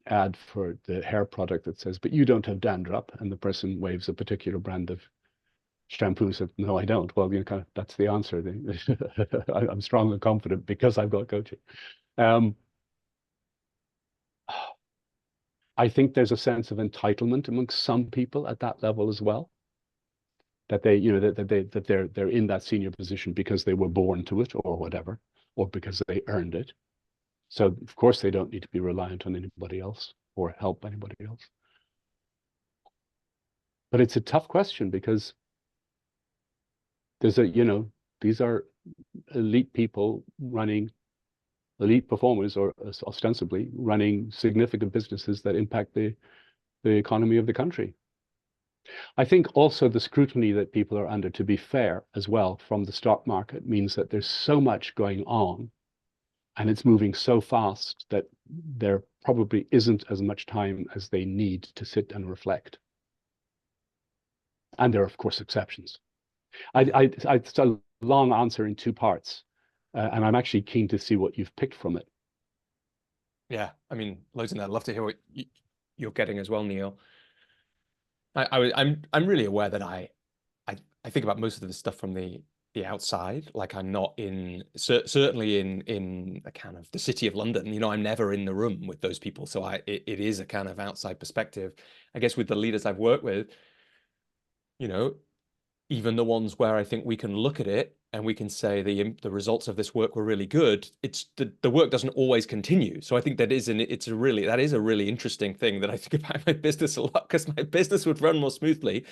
B: ad for the hair product that says, "But you don't have dandruff," and the person waves a particular brand of shampoo. Said, "No, I don't." Well, that's the answer. I'm strong and confident because I've got coaching. I think there's a sense of entitlement amongst some people at that level as well, that they're in that senior position because they were born to it or whatever, or because they earned it. So of course they don't need to be reliant on anybody else or help anybody else. But it's a tough question because there's these are elite people running, elite performers, or ostensibly running significant businesses that impact the economy of the country. I think also the scrutiny that people are under, to be fair as well, from the stock market means that there's so much going on and it's moving so fast that there probably isn't as much time as they need to sit and reflect. And there are, of course, exceptions. It's a long answer in 2 parts, and I'm actually keen to see what you've picked from it.
A: Yeah, I mean, loads in there. I'd love to hear what you're getting as well, Neil. I'm really aware that I think about most of the stuff from the outside. Like I'm not certainly in a kind of the city of London. I'm never in the room with those people, so it is a kind of outside perspective. I guess with the leaders I've worked with, even the ones where I think we can look at it and we can say the results of this work were really good, it's the work doesn't always continue. So I think that is a really interesting thing that I think about my business a lot, because my business would run more smoothly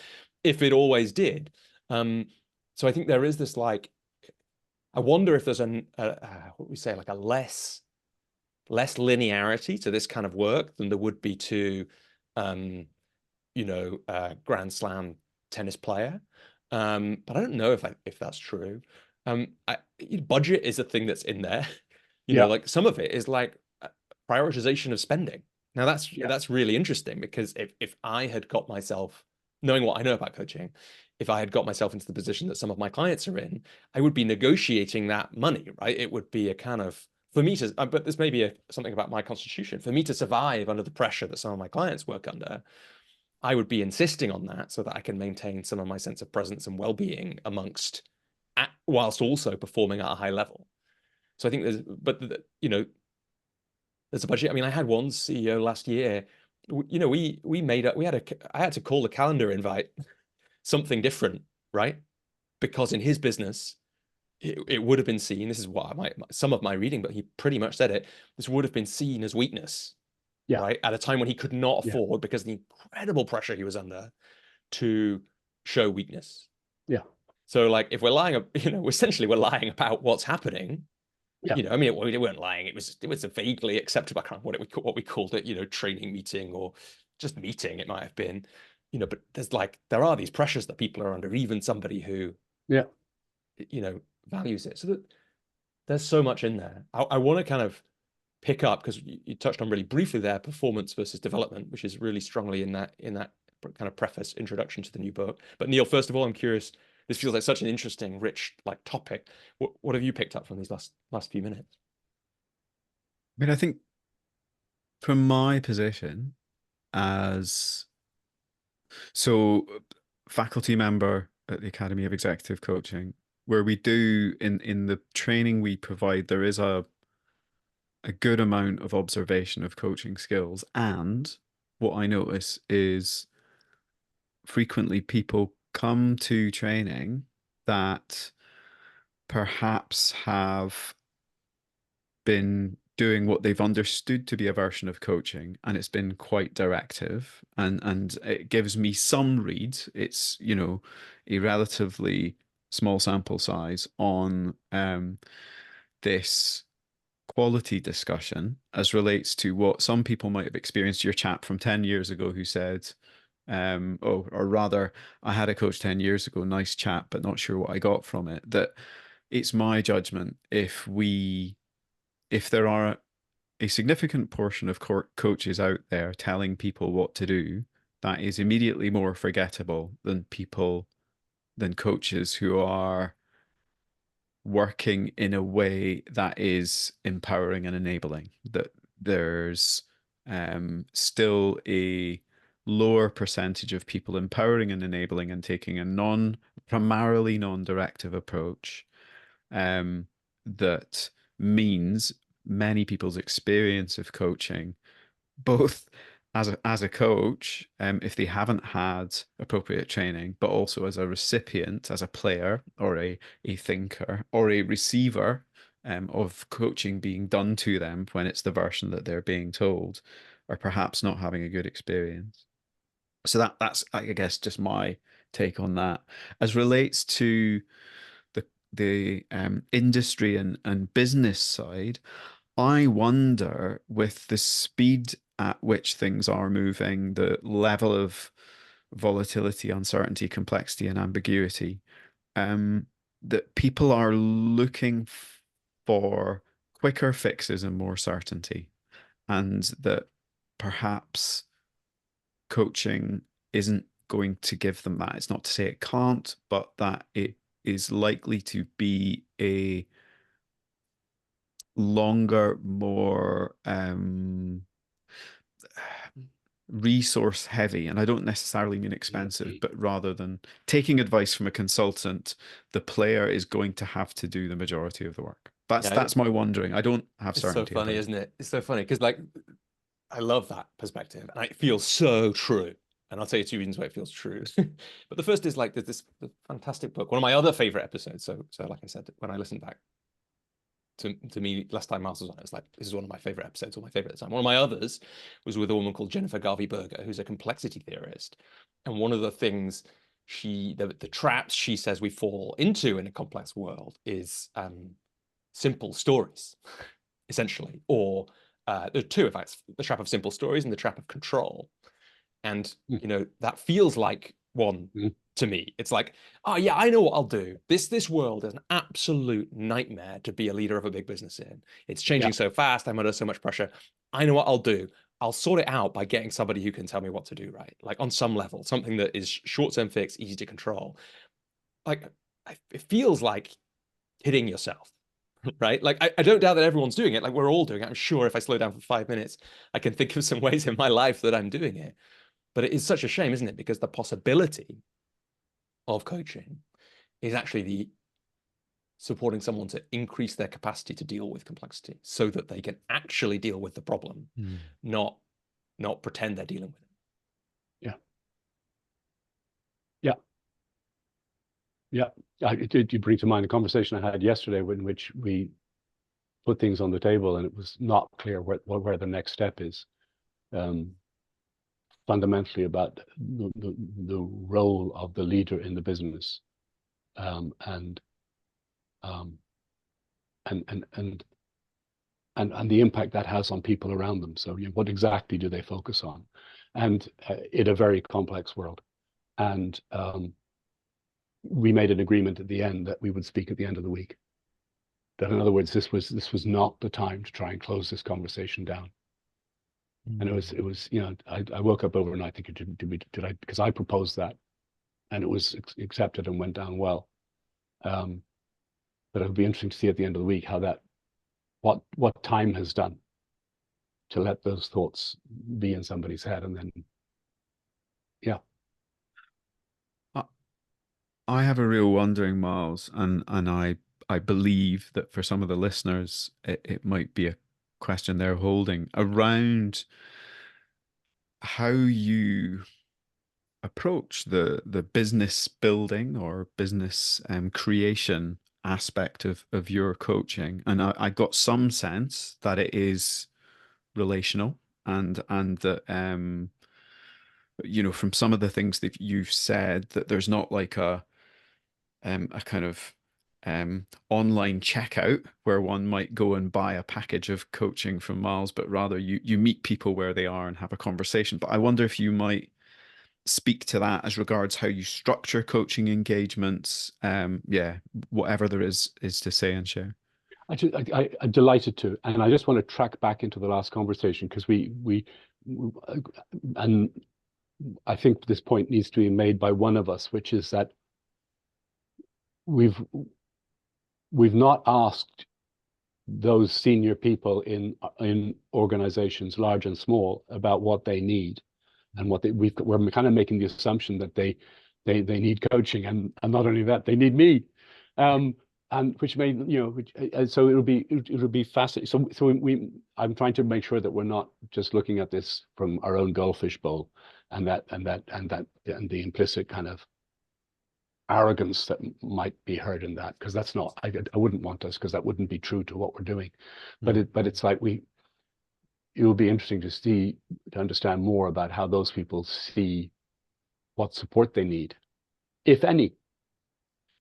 A: if it always did. So I think there is this, like, I wonder if there's what we say, like a less linearity to this kind of work than there would be to a Grand Slam tennis player. But I don't know if that's true. Budget is a thing that's in there. Like some of it is like prioritization of spending. Now that's really interesting, because if I had got myself, knowing what I know about coaching, if I had got myself into the position that some of my clients are in, I would be negotiating that money, right? It would be a kind of, for me to, but this may be something about my constitution, for me to survive under the pressure that some of my clients work under, I would be insisting on that so that I can maintain some of my sense of presence and well-being whilst also performing at a high level. So I think there's a budget. I mean, I had one CEO last year, I had to call the calendar invite something different, right? Because in his business, it would have been seen, this is what some of my reading, but he pretty much said it, this would have been seen as weakness,
B: Yeah.
A: right? At a time when he could not
B: Yeah.
A: afford, because of the incredible pressure he was under, to show weakness.
B: Yeah.
A: So like, if we're lying, essentially we're lying about what's happening.
B: Yeah.
A: I mean, we weren't lying. It was a vaguely acceptable, I can't remember what we called it, training meeting or just meeting, it might have been, but there are these pressures that people are under, even somebody who,
B: Yeah.
A: values it. So that there's so much in there. I want to kind of pick up, because you touched on really briefly there, performance versus development, which is really strongly in that kind of preface introduction to the new book. But Neil, first of all, I'm curious, this feels like such an interesting, rich topic. What have you picked up from these last few minutes?
C: I mean, I think from my position as faculty member at the Academy of Executive Coaching, where we do in the training we provide, there is a good amount of observation of coaching skills. And what I notice is frequently people come to training that perhaps have been doing what they've understood to be a version of coaching, and it's been quite directive, and it gives me some read. It's a relatively small sample size on this quality discussion as relates to what some people might have experienced. Your chap from 10 years ago who said, or rather, I had a coach 10 years ago, nice chap, but not sure what I got from it. That it's my judgment, if there are a significant portion of coaches out there telling people what to do, that is immediately more forgettable than coaches who are working in a way that is empowering and enabling. That there's still a lower percentage of people empowering and enabling and taking a primarily non-directive approach, that means many people's experience of coaching, both as a coach, if they haven't had appropriate training, but also as a recipient, as a player or a thinker or a receiver of coaching being done to them when it's the version that they're being told, are perhaps not having a good experience. So that's I guess just my take on that. As relates to the industry and business side, I wonder, with the speed at which things are moving, the level of volatility, uncertainty, complexity, and ambiguity, that people are looking for quicker fixes and more certainty, and that perhaps coaching isn't going to give them that. It's not to say it can't, but that it is likely to be a longer, more resource heavy, and I don't necessarily mean expensive, but rather than taking advice from a consultant, the player is going to have to do the majority of the work. That's my wondering. I don't have certainty.
A: It's so funny, isn't it? It's so funny because I love that perspective, and it feels so true. And I'll tell you two reasons why it feels true. But the first is there's this fantastic book, one of my other favorite episodes. So like I said, when I listened back to me last time Myles was on, it was like, this is one of my favorite episodes, or my favorite at the time. One of my others was with a woman called Jennifer Garvey-Berger, who's a complexity theorist. And one of the things the traps she says we fall into in a complex world is simple stories, essentially. Or there are two, in fact, the trap of simple stories and the trap of control. And, that feels like one to me. It's like, oh yeah, I know what I'll do. This world is an absolute nightmare to be a leader of a big business in. It's changing so fast. I'm under so much pressure. I know what I'll do. I'll sort it out by getting somebody who can tell me what to do, right? Like on some level, something that is short-term fix, easy to control. It feels like hitting yourself, right? Like I don't doubt that everyone's doing it. Like we're all doing it. I'm sure if I slow down for 5 minutes, I can think of some ways in my life that I'm doing it. But it is such a shame, isn't it? Because the possibility of coaching is actually supporting someone to increase their capacity to deal with complexity so that they can actually deal with the problem, not pretend they're dealing with it.
B: Yeah. Yeah. Yeah, you bring to mind a conversation I had yesterday in which we put things on the table and it was not clear where the next step is. Fundamentally about the role of the leader in the business, and the impact that has on people around them. So, what exactly do they focus on? And in a very complex world. And we made an agreement at the end that we would speak at the end of the week. That, in other words, this was not the time to try and close this conversation down. And it was I woke up overnight thinking, did I, because I proposed that, and it was accepted and went down well. But it'll be interesting to see at the end of the week how what time has done to let those thoughts be in somebody's head, and then
C: I have a real wondering, Miles, and I believe that for some of the listeners, it might be a question they're holding around how you approach the business building or business creation aspect of your coaching. And I got some sense that it is relational, and that from some of the things that you've said, that there's not like a kind of online checkout where one might go and buy a package of coaching from Miles, but rather you meet people where they are and have a conversation. But I wonder if you might speak to that as regards how you structure coaching engagements. Whatever there is to say and share.
B: I'm delighted to, and I just want to track back into the last conversation, because and I think this point needs to be made by one of us, which is that we've not asked those senior people in organizations, large and small, about what they need and what we're kind of making the assumption that they need coaching, and not only that, they need me, and which may, so it'll be fascinating. So I'm trying to make sure that we're not just looking at this from our own goldfish bowl, and the implicit kind of arrogance that might be heard in that, because that's not, I wouldn't want us, because that wouldn't be true to what we're doing. But it's like it will be interesting to understand more about how those people see what support they need, if any.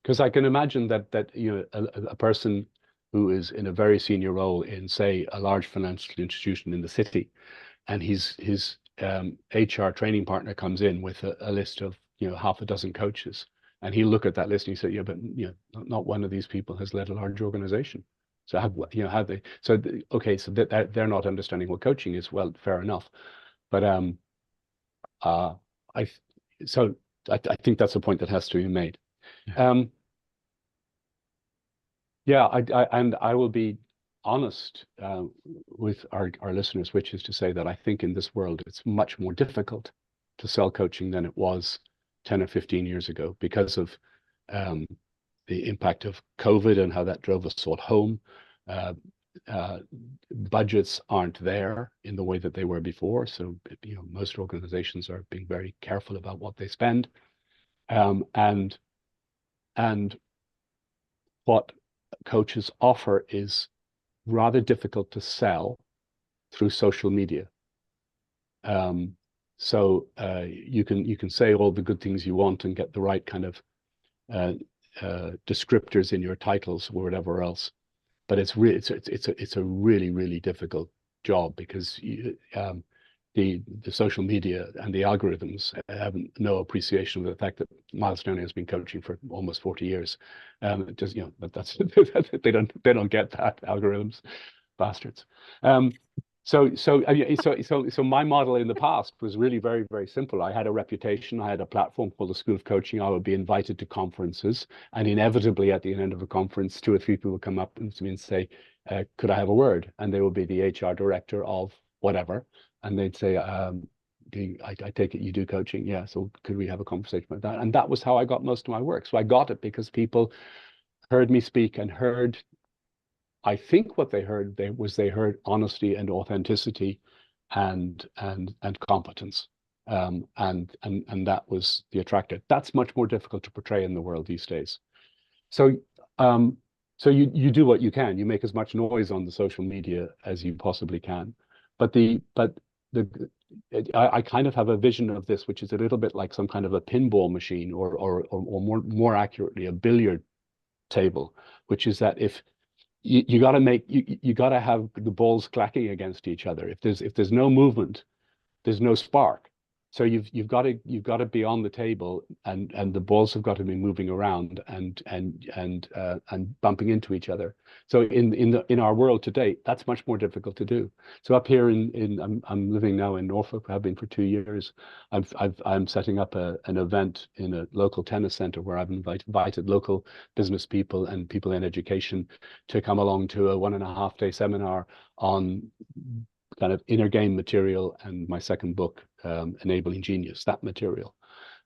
B: Because I can imagine that a person who is in a very senior role in, say, a large financial institution in the city, and his HR training partner comes in with a list of half a dozen coaches, and he'll look at that list and he said, yeah, but not one of these people has led a large organization. So okay, so that they're not understanding what coaching is. Well, fair enough, but I think that's a point that has to be made. Yeah, I will be honest with our listeners, which is to say that I think in this world it's much more difficult to sell coaching than it was 10 or 15 years ago, because of the impact of COVID and how that drove us all home. Budgets aren't there in the way that they were before, so most organizations are being very careful about what they spend, and what coaches offer is rather difficult to sell through social media. So you can say all the good things you want and get the right kind of descriptors in your titles or whatever else, but it's a really difficult job, because the social media and the algorithms have no appreciation of the fact that Myles Downey has been coaching for almost 40 years. Just but that's they don't get that, algorithms, bastards. So my model in the past was really very simple. I had a reputation. I had a platform called the School of Coaching. I would be invited to conferences, and inevitably at the end of a conference, 2 or 3 people would come up to me and say, could I have a word? And they would be the HR director of whatever, and they'd say, I take it you do coaching. Yeah, so could we have a conversation about that? And that was how I got most of my work. So I got it because people heard me speak and heard, I think what they heard, they heard honesty and authenticity and competence. And that was the attractor. That's much more difficult to portray in the world these days. So so you do what you can. You make as much noise on the social media as you possibly can. But I kind of have a vision of this, which is a little bit like some kind of a pinball machine, or more accurately, a billiard table, which is that if you got to make you got to have the balls clacking against each other. If there's no movement, there's no spark. So you've got to be on the table, and the balls have got to be moving around and bumping into each other. So in our world today, that's much more difficult to do. So up here I'm living now in Norfolk. I've been for 2 years. I'm setting up an event in a local tennis center where I've invited local business people and people in education to come along to a 1.5-day seminar on kind of inner game material and my second book, Enabling Genius, that material.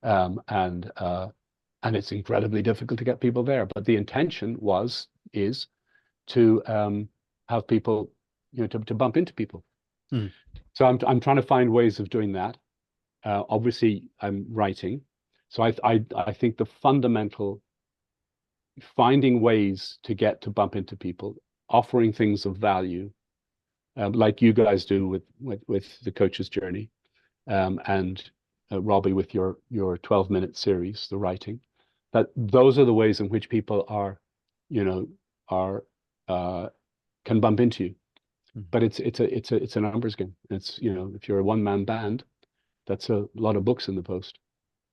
B: And it's incredibly difficult to get people there. But the intention is to have people, to bump into people.
C: Mm.
B: So I'm trying to find ways of doing that. Obviously, I'm writing. So I think the fundamental finding ways to get to bump into people, offering things of value, like you guys do with the coach's journey, and Robbie with your 12-minute series, the writing. That those are the ways in which people can bump into you. But it's a numbers game. It's if you're a one-man band, that's a lot of books in the post.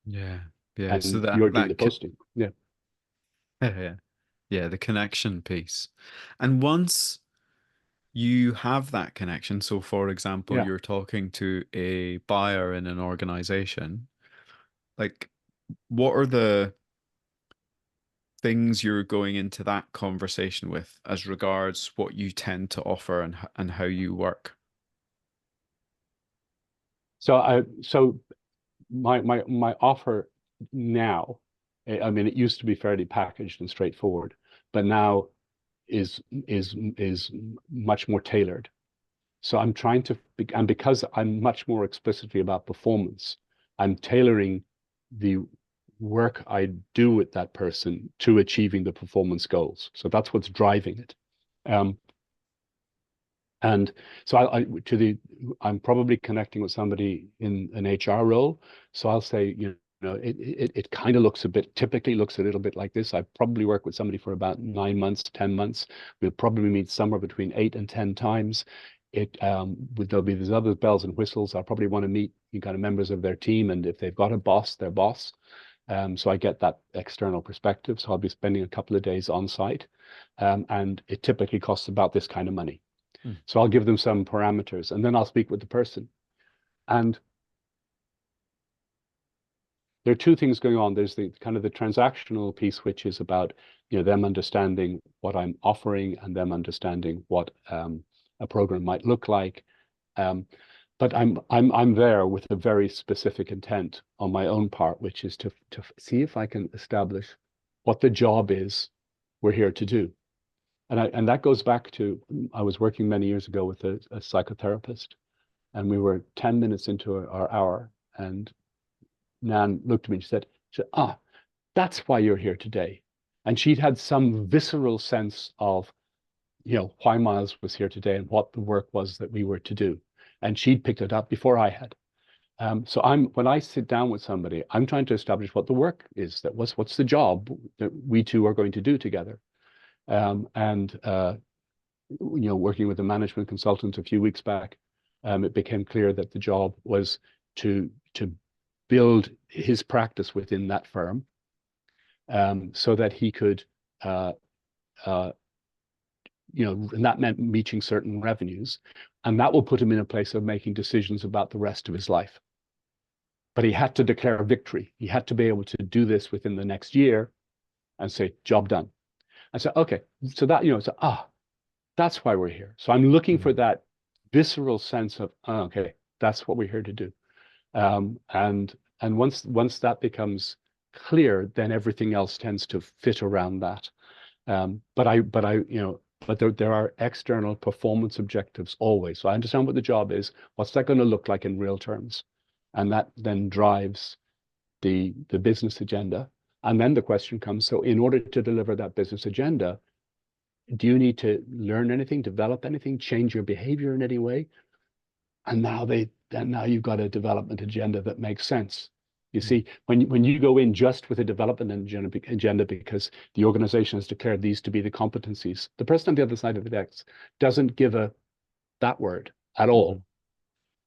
C: Yeah.
B: And
C: So
B: you're doing the posting. Yeah.
C: Yeah, the connection piece. And once you have that connection, so for example,
B: Yeah.
C: you're talking to a buyer in an organization, like what are the things you're going into that conversation with as regards what you tend to offer and how you work?
B: So my offer now, I mean, it used to be fairly packaged and straightforward, but now is much more tailored. So I'm trying to, and because I'm much more explicitly about performance, I'm tailoring the work I do with that person to achieving the performance goals. So that's what's driving it. And so I'm probably connecting with somebody in an HR role. So I'll say, it kind of typically looks a little bit like this. I probably work with somebody for about 9 months, 10 months. We'll probably meet somewhere between 8 and 10 times. There'll be these other bells and whistles. I'll probably want to meet kind of members of their team, and if they've got a boss, their boss. So I get that external perspective. So I'll be spending a couple of days on site, and it typically costs about this kind of money. So I'll give them some parameters, and then I'll speak with the person. And there are two things going on. There's the kind of the transactional piece, which is about them understanding what I'm offering and them understanding what a program might look like. But I'm there with a very specific intent on my own part, which is to see if I can establish what the job is we're here to do. And that goes back to, I was working many years ago with a psychotherapist, and we were 10 minutes into our hour, and Nan looked at me and she said, that's why you're here today. And she'd had some visceral sense of, why Myles was here today and what the work was that we were to do. And she'd picked it up before I had. So when I sit down with somebody, I'm trying to establish what the work is, what's the job that we two are going to do together. Working with a management consultant a few weeks back, it became clear that the job was to build his practice within that firm, so that he could, and that meant reaching certain revenues, and that will put him in a place of making decisions about the rest of his life. But he had to declare victory. He had to be able to do this within the next year and say, job done. I said, okay, so that, that's why we're here. So I'm looking for that visceral sense of, okay, that's what we're here to do. And once that becomes clear, then everything else tends to fit around that. But there are external performance objectives always. So I understand what the job is. What's that going to look like in real terms? and that then drives the business agenda. And then the question comes, so in order to deliver that business agenda, do you need to learn anything, develop anything, change your behavior in any way? And now you've got a development agenda that makes sense. You see, when you go in just with a development agenda because the organization has declared these to be the competencies, the person on the other side of the desk doesn't give that word at all.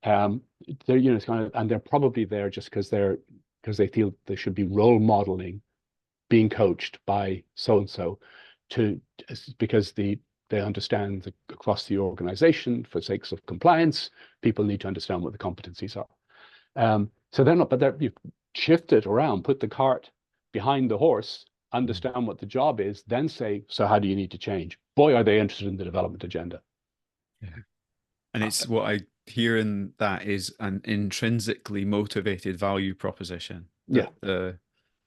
B: They're, you know, it's kind of, and they're probably there just because they feel they should be role modeling, being coached by so and so, because they understand that across the organization, for sakes of compliance, people need to understand what the competencies are. So they're not, but you shift it around, put the cart behind the horse, understand what the job is, then say, so how do you need to change? Boy, are they interested in the development agenda.
C: Yeah. And it's what I hear in that is an intrinsically motivated value proposition.
B: Yeah.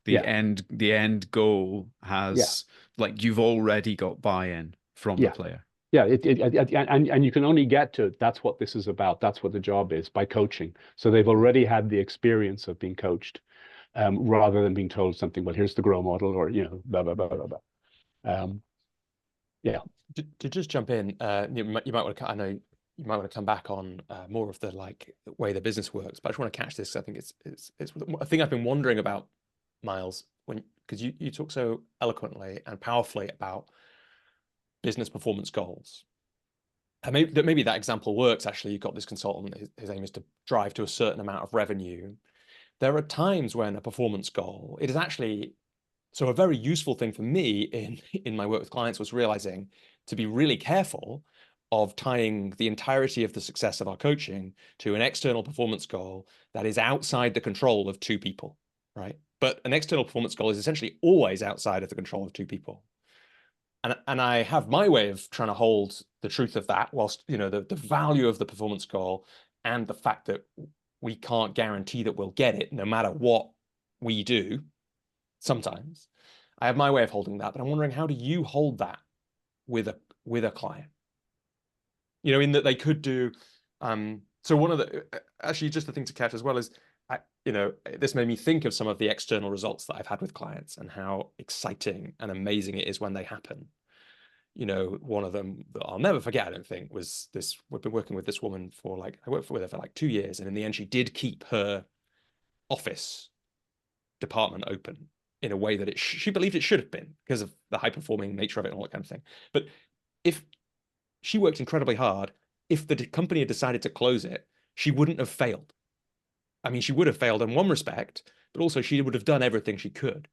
C: The end goal has, like, you've already got buy-in from the player.
B: Yeah, and you can only get to that's what this is about. That's what the job is, by coaching. So they've already had the experience of being coached, rather than being told something. Well, here's the grow model, or blah blah blah blah blah. Yeah.
A: To just jump in, you might want to. I know you might want to come back on more of the way the business works, but I just want to catch this. I think it's a thing I've been wondering about, Myles, because you talk so eloquently and powerfully about business performance goals. And maybe that example works. Actually, you've got this consultant, his aim is to drive to a certain amount of revenue. There are times when a performance goal, it is actually, so a very useful thing for me in my work with clients was realizing to be really careful of tying the entirety of the success of our coaching to an external performance goal that is outside the control of two people, right? But an external performance goal is essentially always outside of the control of two people. And I have my way of trying to hold the truth of that, whilst, you know, the value of the performance goal and the fact that we can't guarantee that we'll get it no matter what we do. Sometimes I have my way of holding that, but I'm wondering, how do you hold that with a client? You know, in that they could do. So one of the, actually, just the thing to catch as well is, you know, this made me think of some of the external results that I've had with clients and how exciting and amazing it is when they happen. You know, one of them that I'll never forget, I don't think, was this. We've been working with this woman for I worked with her for 2 years, and in the end, she did keep her office department open in a way that she believed it should have been because of the high performing nature of it and all that kind of thing. But if she worked incredibly hard, if the company had decided to close it, she wouldn't have failed. I mean, she would have failed in one respect, but also she would have done everything she could.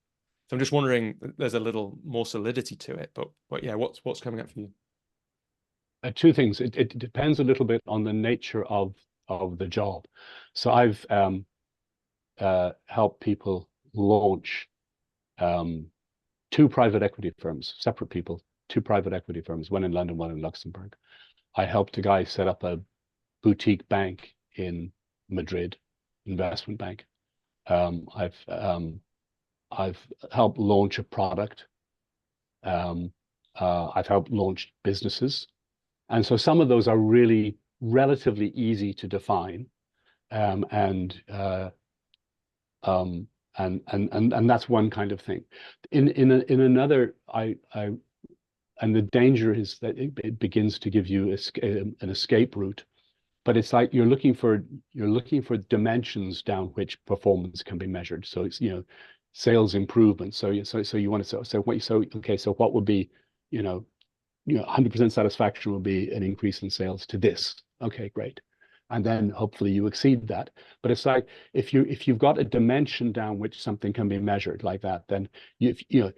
A: So I'm just wondering, there's a little more solidity to it, but yeah, what's coming up for you?
B: Two things. It depends a little bit on the nature of the job. So I've helped people launch 2 private equity firms, separate people, 2 private equity firms, one in London, one in Luxembourg. I helped a guy set up a boutique bank in Madrid, investment bank. I've helped launch a product. I've helped launch businesses. And so some of those are really relatively easy to define. And that's one kind of thing. In another, and the danger is that it begins to give you an escape route, but it's like you're looking for dimensions down which performance can be measured. So it's, you know, sales improvement. So you want to so what would be, you know 100% satisfaction will be an increase in sales to this. Okay, great. And then hopefully you exceed that. But it's like if you've got a dimension down which something can be measured like that, then you're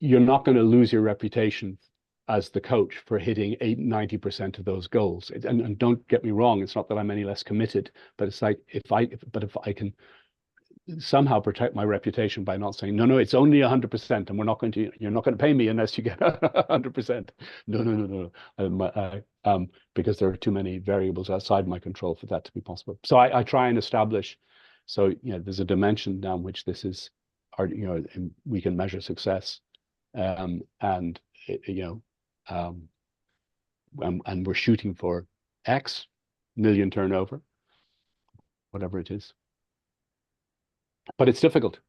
B: not going to lose your reputation as the coach for hitting 90% of those goals. And don't get me wrong, it's not that I'm any less committed, but it's like if I can somehow protect my reputation by not saying, no, it's only 100%, and you're not going to pay me unless you get 100%. No. Because there are too many variables outside my control for that to be possible. So I try and establish, so, you know, there's a dimension down which this is, we can measure success, and we're shooting for X million turnover. whatever it is. But it's difficult.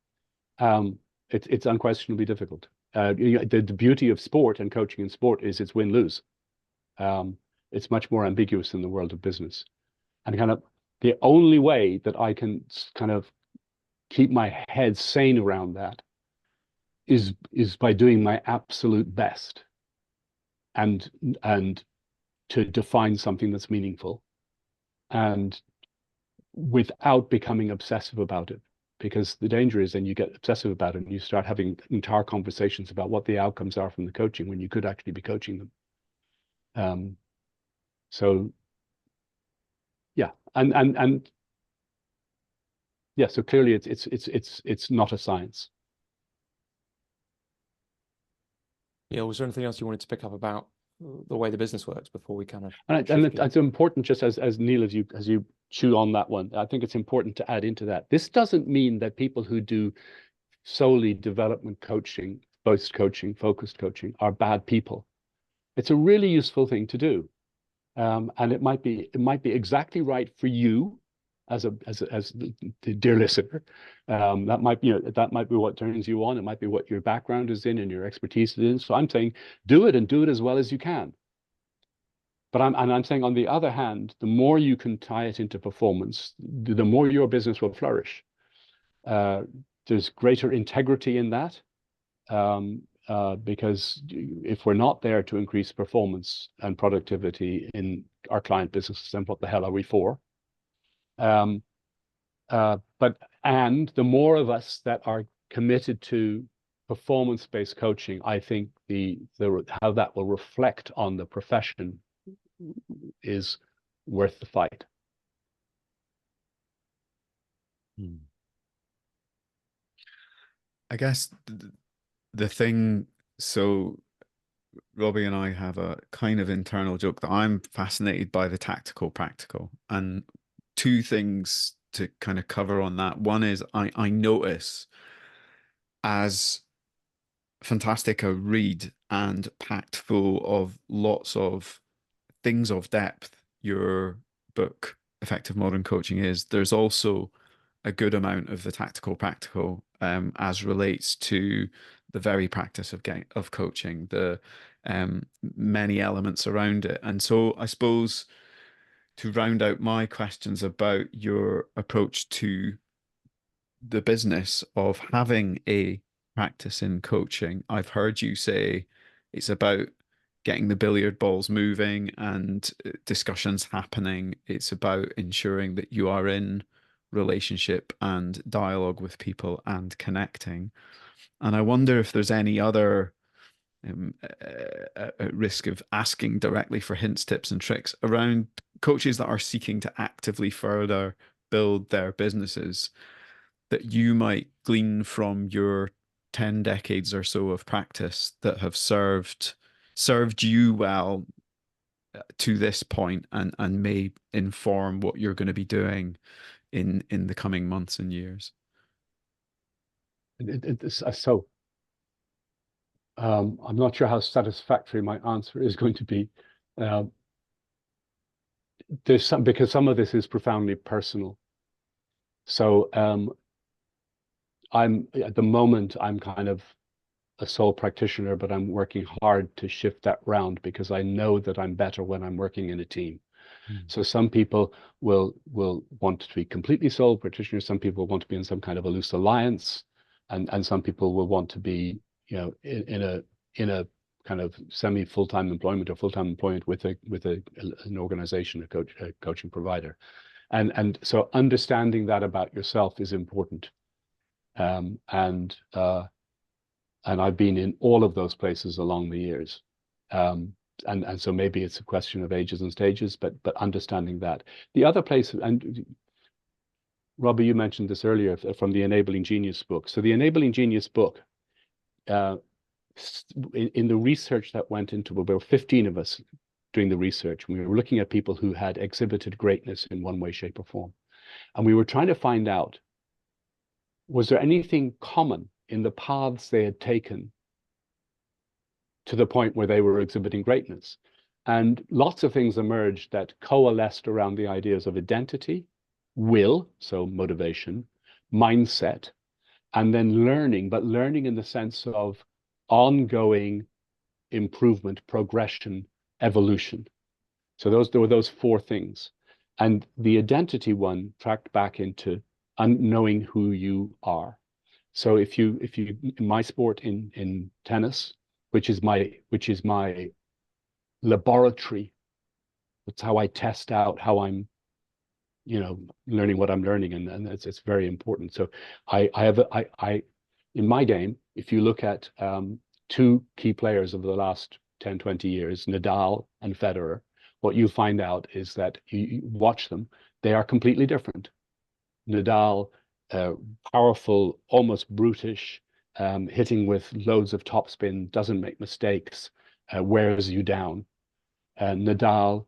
B: It's unquestionably difficult. The beauty of sport and coaching in sport is it's win-lose. It's much more ambiguous in the world of business. And kind of the only way that I can kind of keep my head sane around that is by doing my absolute best and to define something that's meaningful and without becoming obsessive about it. Because the danger is then you get obsessive about it and you start having entire conversations about what the outcomes are from the coaching when you could actually be coaching them. So yeah, and yeah, so clearly it's not a science.
A: Yeah, was there anything else you wanted to pick up about the way the business works before we kind of
B: and it's important, just as Neil, as you chew on that one, I think it's important to add into that. This doesn't mean that people who do solely development coaching, focused coaching are bad people. It's a really useful thing to do. And it might be exactly right for you as the dear listener. That might be what turns you on. It might be what your background is in and your expertise is in. So I'm saying do it and do it as well as you can. But I'm saying, on the other hand, the more you can tie it into performance, the more your business will flourish. There's greater integrity in that, because if we're not there to increase performance and productivity in our client businesses, then what the hell are we for? And the more of us that are committed to performance-based coaching, I think how that will reflect on the profession is worth the fight.
C: I guess the thing, so Robbie and I have a kind of internal joke that I'm fascinated by the tactical practical, and two things to kind of cover on that. One is I notice, as fantastic a read and packed full of lots of things of depth your book Effective Modern Coaching is, there's also a good amount of the tactical practical, as relates to the very practice of coaching, the many elements around it. And so I suppose, to round out my questions about your approach to the business of having a practice in coaching, I've heard you say it's about getting the billiard balls moving and discussions happening. It's about ensuring that you are in relationship and dialogue with people and connecting. And I wonder if there's any other risk of asking directly for hints, tips, and tricks around coaches that are seeking to actively further build their businesses that you might glean from your 10 decades or so of practice that have served you well to this point, and may inform what you're going to be doing in the coming months and years.
B: I'm not sure how satisfactory my answer is going to be. Because some of this is profoundly personal. So at the moment, I'm kind of a sole practitioner, but I'm working hard to shift that round, because I know that I'm better when I'm working in a team. So some people will want to be completely sole practitioners. Some people want to be in some kind of a loose alliance, and some people will want to be, in a kind of semi full-time employment or full-time employment with an organization, a coaching provider, and so understanding that about yourself is important. And I've been in all of those places along the years. And so maybe it's a question of ages and stages, but understanding that. The other place, and Robbie, you mentioned this earlier from the Enabling Genius book. So the Enabling Genius book, in the research that went into it, there were 15 of us doing the research. We were looking at people who had exhibited greatness in one way, shape, or form. And we were trying to find out, was there anything common in the paths they had taken to the point where they were exhibiting greatness? And lots of things emerged that coalesced around the ideas of identity, will, so motivation, mindset, and then learning, but learning in the sense of ongoing improvement, progression, evolution. So there were those four things. And the identity one tracked back into knowing who you are. So if you in my sport in tennis, which is my laboratory, that's how I test out how I'm, learning what I'm learning, and it's very important. So I in my game, if you look at two key players of the last 10, 20 years, Nadal and Federer, what you find out is that you watch them, they are completely different. Nadal, powerful, almost brutish, hitting with loads of topspin, doesn't make mistakes, wears you down. Nadal,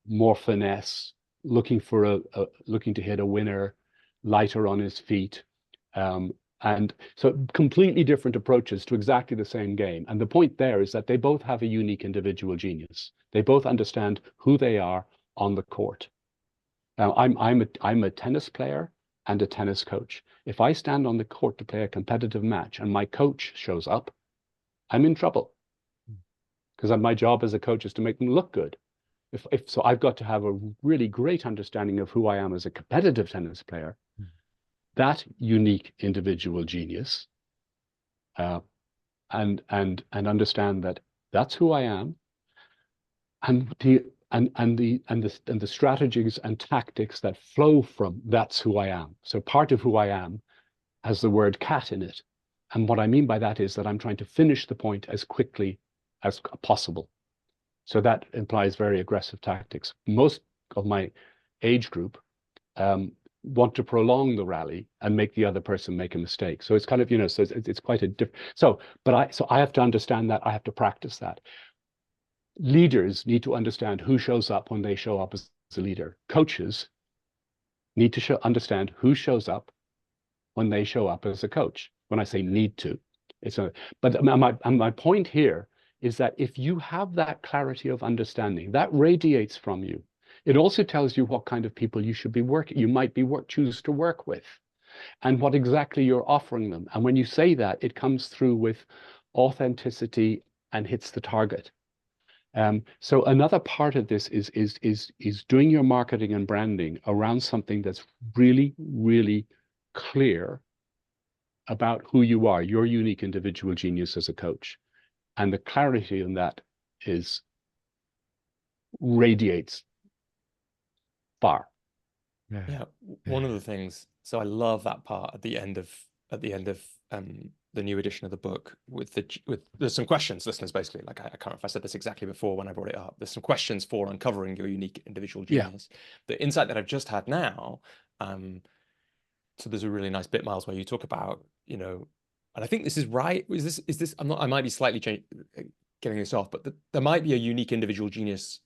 B: more finesse, looking to hit a winner, lighter on his feet. And so completely different approaches to exactly the same game. And the point there is that they both have a unique individual genius. They both understand who they are on the court. Now, I'm a tennis player and a tennis coach. If I stand on the court to play a competitive match and my coach shows up, I'm in trouble, because my job as a coach is to make them look good. If so, I've got to have a really great understanding of who I am as a competitive tennis player, that unique individual genius, and understand that that's who I am, and the strategies and tactics that flow from that's who I am. So part of who I am has the word cat in it. And what I mean by that is that I'm trying to finish the point as quickly as possible. So that implies very aggressive tactics. Most of my age group want to prolong the rally and make the other person make a mistake. So it's kind of, so it's quite a different. So I have to understand that. I have to practice that. Leaders need to understand who shows up when they show up as a leader. Coaches need to understand who shows up when they show up as a coach. When I say need to, but my point here is that if you have that clarity of understanding, that radiates from you. It also tells you what kind of people you might choose to work with, and what exactly you're offering them. And when you say that, it comes through with authenticity and hits the target. So another part of this is doing your marketing and branding around something that's really, really clear about who you are, your unique individual genius as a coach. And the clarity in that radiates far.
A: Yeah. One of the things, so I love that part at the end of the new edition of the book with there's some questions, listeners, basically, like I can't remember if I said this exactly before when I brought it up. There's some questions for uncovering your unique individual genius. The insight that I've just had now, so there's a really nice bit, Myles, where you talk about, and I think this is right. Is this, I might be slightly getting this off, but there might be a unique individual genius.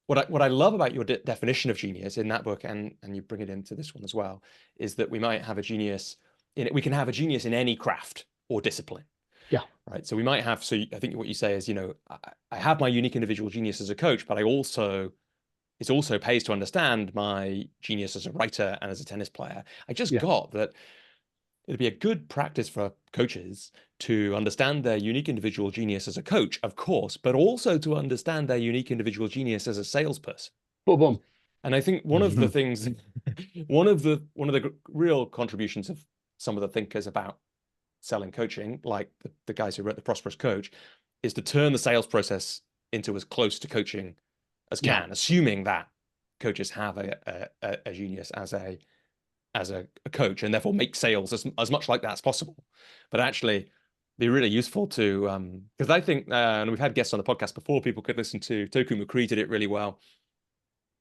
A: What I love about your definition of genius in that book, and you bring it into this one as well, is that we might have a genius in it. We can have a genius in any craft or discipline.
B: Yeah.
A: Right. So we might have, so I think what you say is, I have my unique individual genius as a coach, but it also pays to understand my genius as a writer and as a tennis player. I just got that it'd be a good practice for coaches to understand their unique individual genius as a coach, of course, but also to understand their unique individual genius as a salesperson.
B: Boom, boom.
A: And I think one of the things, one of the real contributions of some of the thinkers about selling coaching, like the guys who wrote The Prosperous Coach, is to turn the sales process into as close to coaching as can, assuming that coaches have a genius as a coach, and therefore make sales as much like that as possible. But actually be really useful to, because I think, and we've had guests on the podcast before, people could listen to, Toku McCree did it really well.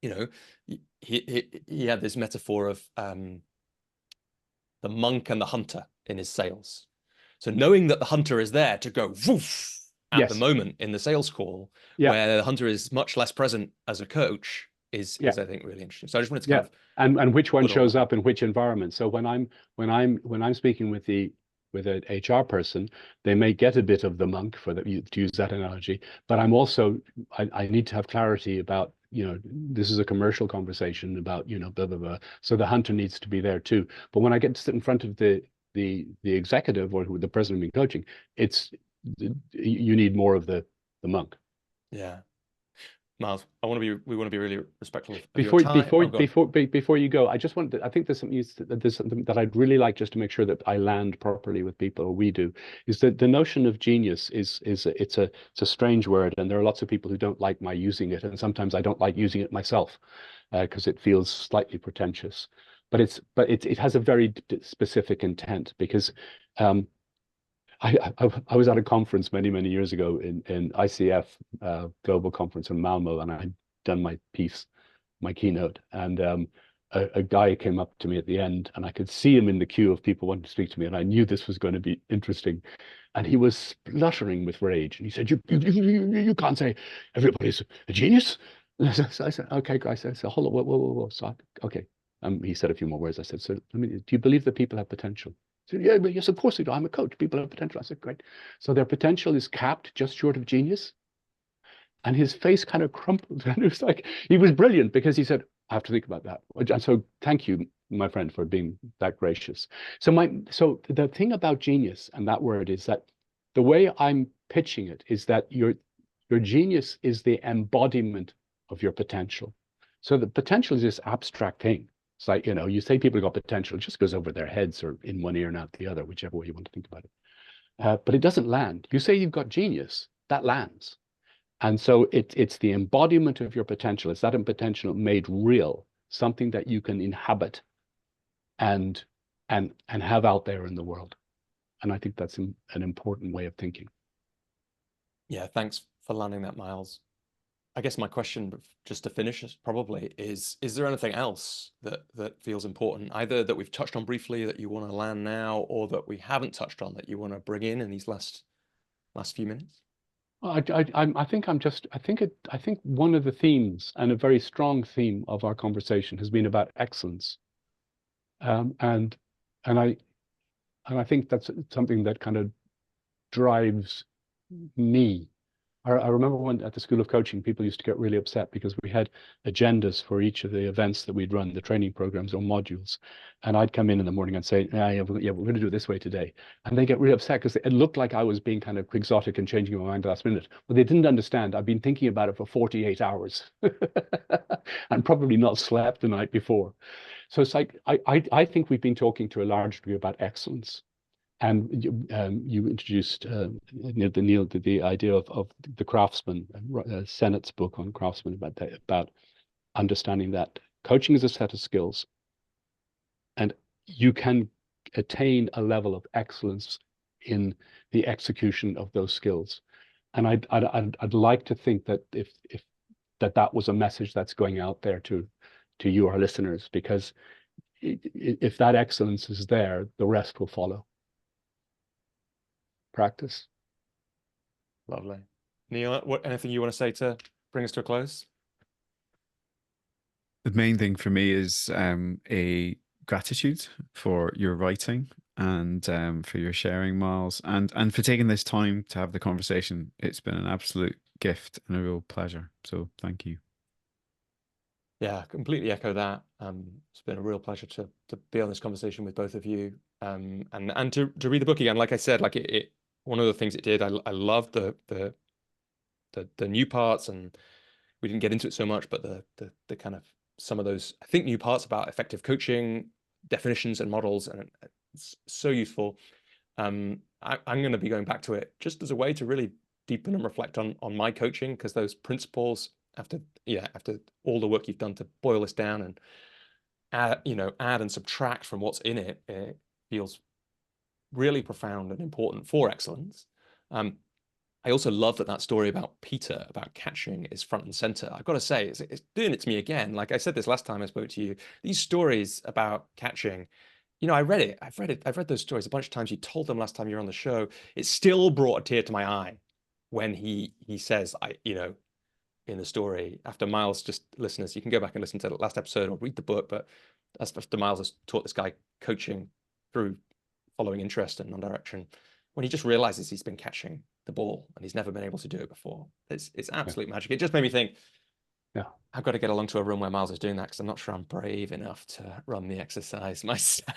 A: He had this metaphor of the monk and the hunter in his sales. So knowing that the hunter is there to go woof at the moment in the sales call, where the hunter is much less present as a coach, is I think really interesting. So I just wanted to kind of
B: and which one shows up in which environment. So when I'm speaking with the with an HR person, they may get a bit of the monk, for to use that analogy, but I need to have clarity about, this is a commercial conversation about, blah, blah, blah. So the hunter needs to be there too. But when I get to sit in front of the executive or the person I'm coaching, you need more of the monk.
A: Yeah. Myles, we want to be really respectful of
B: Before
A: your time.
B: before you go, I just want I think there's something that I'd really like just to make sure that I land properly with people, or we do, is that the notion of genius it's a strange word, and there are lots of people who don't like my using it, and sometimes I don't like using it myself because it feels slightly pretentious, but it has a very specific intent, because I was at a conference many years ago in ICF global conference in Malmo, and I'd done my keynote, and a guy came up to me at the end, and I could see him in the queue of people wanting to speak to me, and I knew this was going to be interesting, and he was spluttering with rage, and he said, "You can't say everybody's a genius." So I said, "Okay, guys." I said, "Hold on, whoa." So okay, he said a few more words. I said, "So, do you believe that people have potential?" So, yeah, but yes, of course they do. I'm a coach. People have potential. I said, great. So their potential is capped just short of genius. And his face kind of crumpled. And it was like, he was brilliant, because he said, I have to think about that. And so thank you, my friend, for being that gracious. So the thing about genius and that word is that the way I'm pitching it is that your genius is the embodiment of your potential. So the potential is this abstract thing. It's like, you say people got potential, it just goes over their heads or in one ear and out the other, whichever way you want to think about it. But it doesn't land. You say you've got genius, that lands. And so it's the embodiment of your potential. It's that potential made real, something that you can inhabit and have out there in the world. And I think that's an important way of thinking.
A: Yeah, thanks for landing that, Myles. I guess my question, just to finish, probably is there anything else that feels important, either that we've touched on briefly that you want to land now, or that we haven't touched on that you want to bring in these last few minutes?
B: Well, I think one of the themes, and a very strong theme of our conversation, has been about excellence, and I think that's something that kind of drives me. I remember when at the School of Coaching, people used to get really upset because we had agendas for each of the events that we'd run, the training programs or modules. And I'd come in the morning and say, yeah, we're going to do it this way today. And they get really upset because it looked like I was being kind of quixotic and changing my mind last minute. Well, they didn't understand. I've been thinking about it for 48 hours and probably not slept the night before. So it's like, I think we've been talking to a large degree about excellence. And you introduced, Neil, the idea of the craftsman, Sennett's book on craftsman, about understanding that coaching is a set of skills, and you can attain a level of excellence in the execution of those skills. And I'd like to think that if that was a message that's going out there to you, our listeners, because if that excellence is there, the rest will follow. Practice.
A: Lovely. Neil, anything you want to say to bring us to a close?
C: The main thing for me is a gratitude for your writing and for your sharing, Myles, and for taking this time to have the conversation. It's been an absolute gift and a real pleasure. So thank you.
A: Yeah, completely echo that. It's been a real pleasure to be on this conversation with both of you, and to read the book again. Like I said, like it one of the things it did, I loved the new parts, and we didn't get into it so much, but the kind of some of those, I think, new parts about effective coaching, definitions and models, and it's so useful. I'm going to be going back to it just as a way to really deepen and reflect on my coaching, because those principles, after all the work you've done to boil this down and add and subtract from what's in it, it feels really profound and important for excellence. I also love that story about Peter, about catching, is front and center. I've got to say, it's doing it to me again. Like I said this last time I spoke to you, these stories about catching, I've read those stories a bunch of times. You told them last time you were on the show. It still brought a tear to my eye when he says, in the story, after Myles, just listeners, you can go back and listen to the last episode or read the book, but that's after Myles has taught this guy coaching through following interest in non-direction, when he just realizes he's been catching the ball and he's never been able to do it before. It's absolute magic. It just made me think,
B: Yeah.
A: I've got to get along to a room where Myles is doing that, because I'm not sure I'm brave enough to run the exercise myself.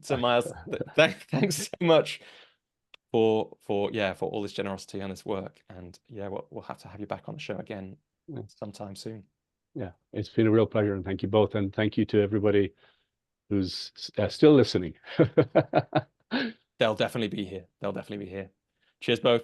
A: So Myles, thanks so much for all this generosity and this work. And yeah, we'll have to have you back on the show again sometime soon.
B: Yeah, it's been a real pleasure, and thank you both, and thank you to everybody who's still listening.
A: They'll definitely be here. They'll definitely be here. Cheers, both.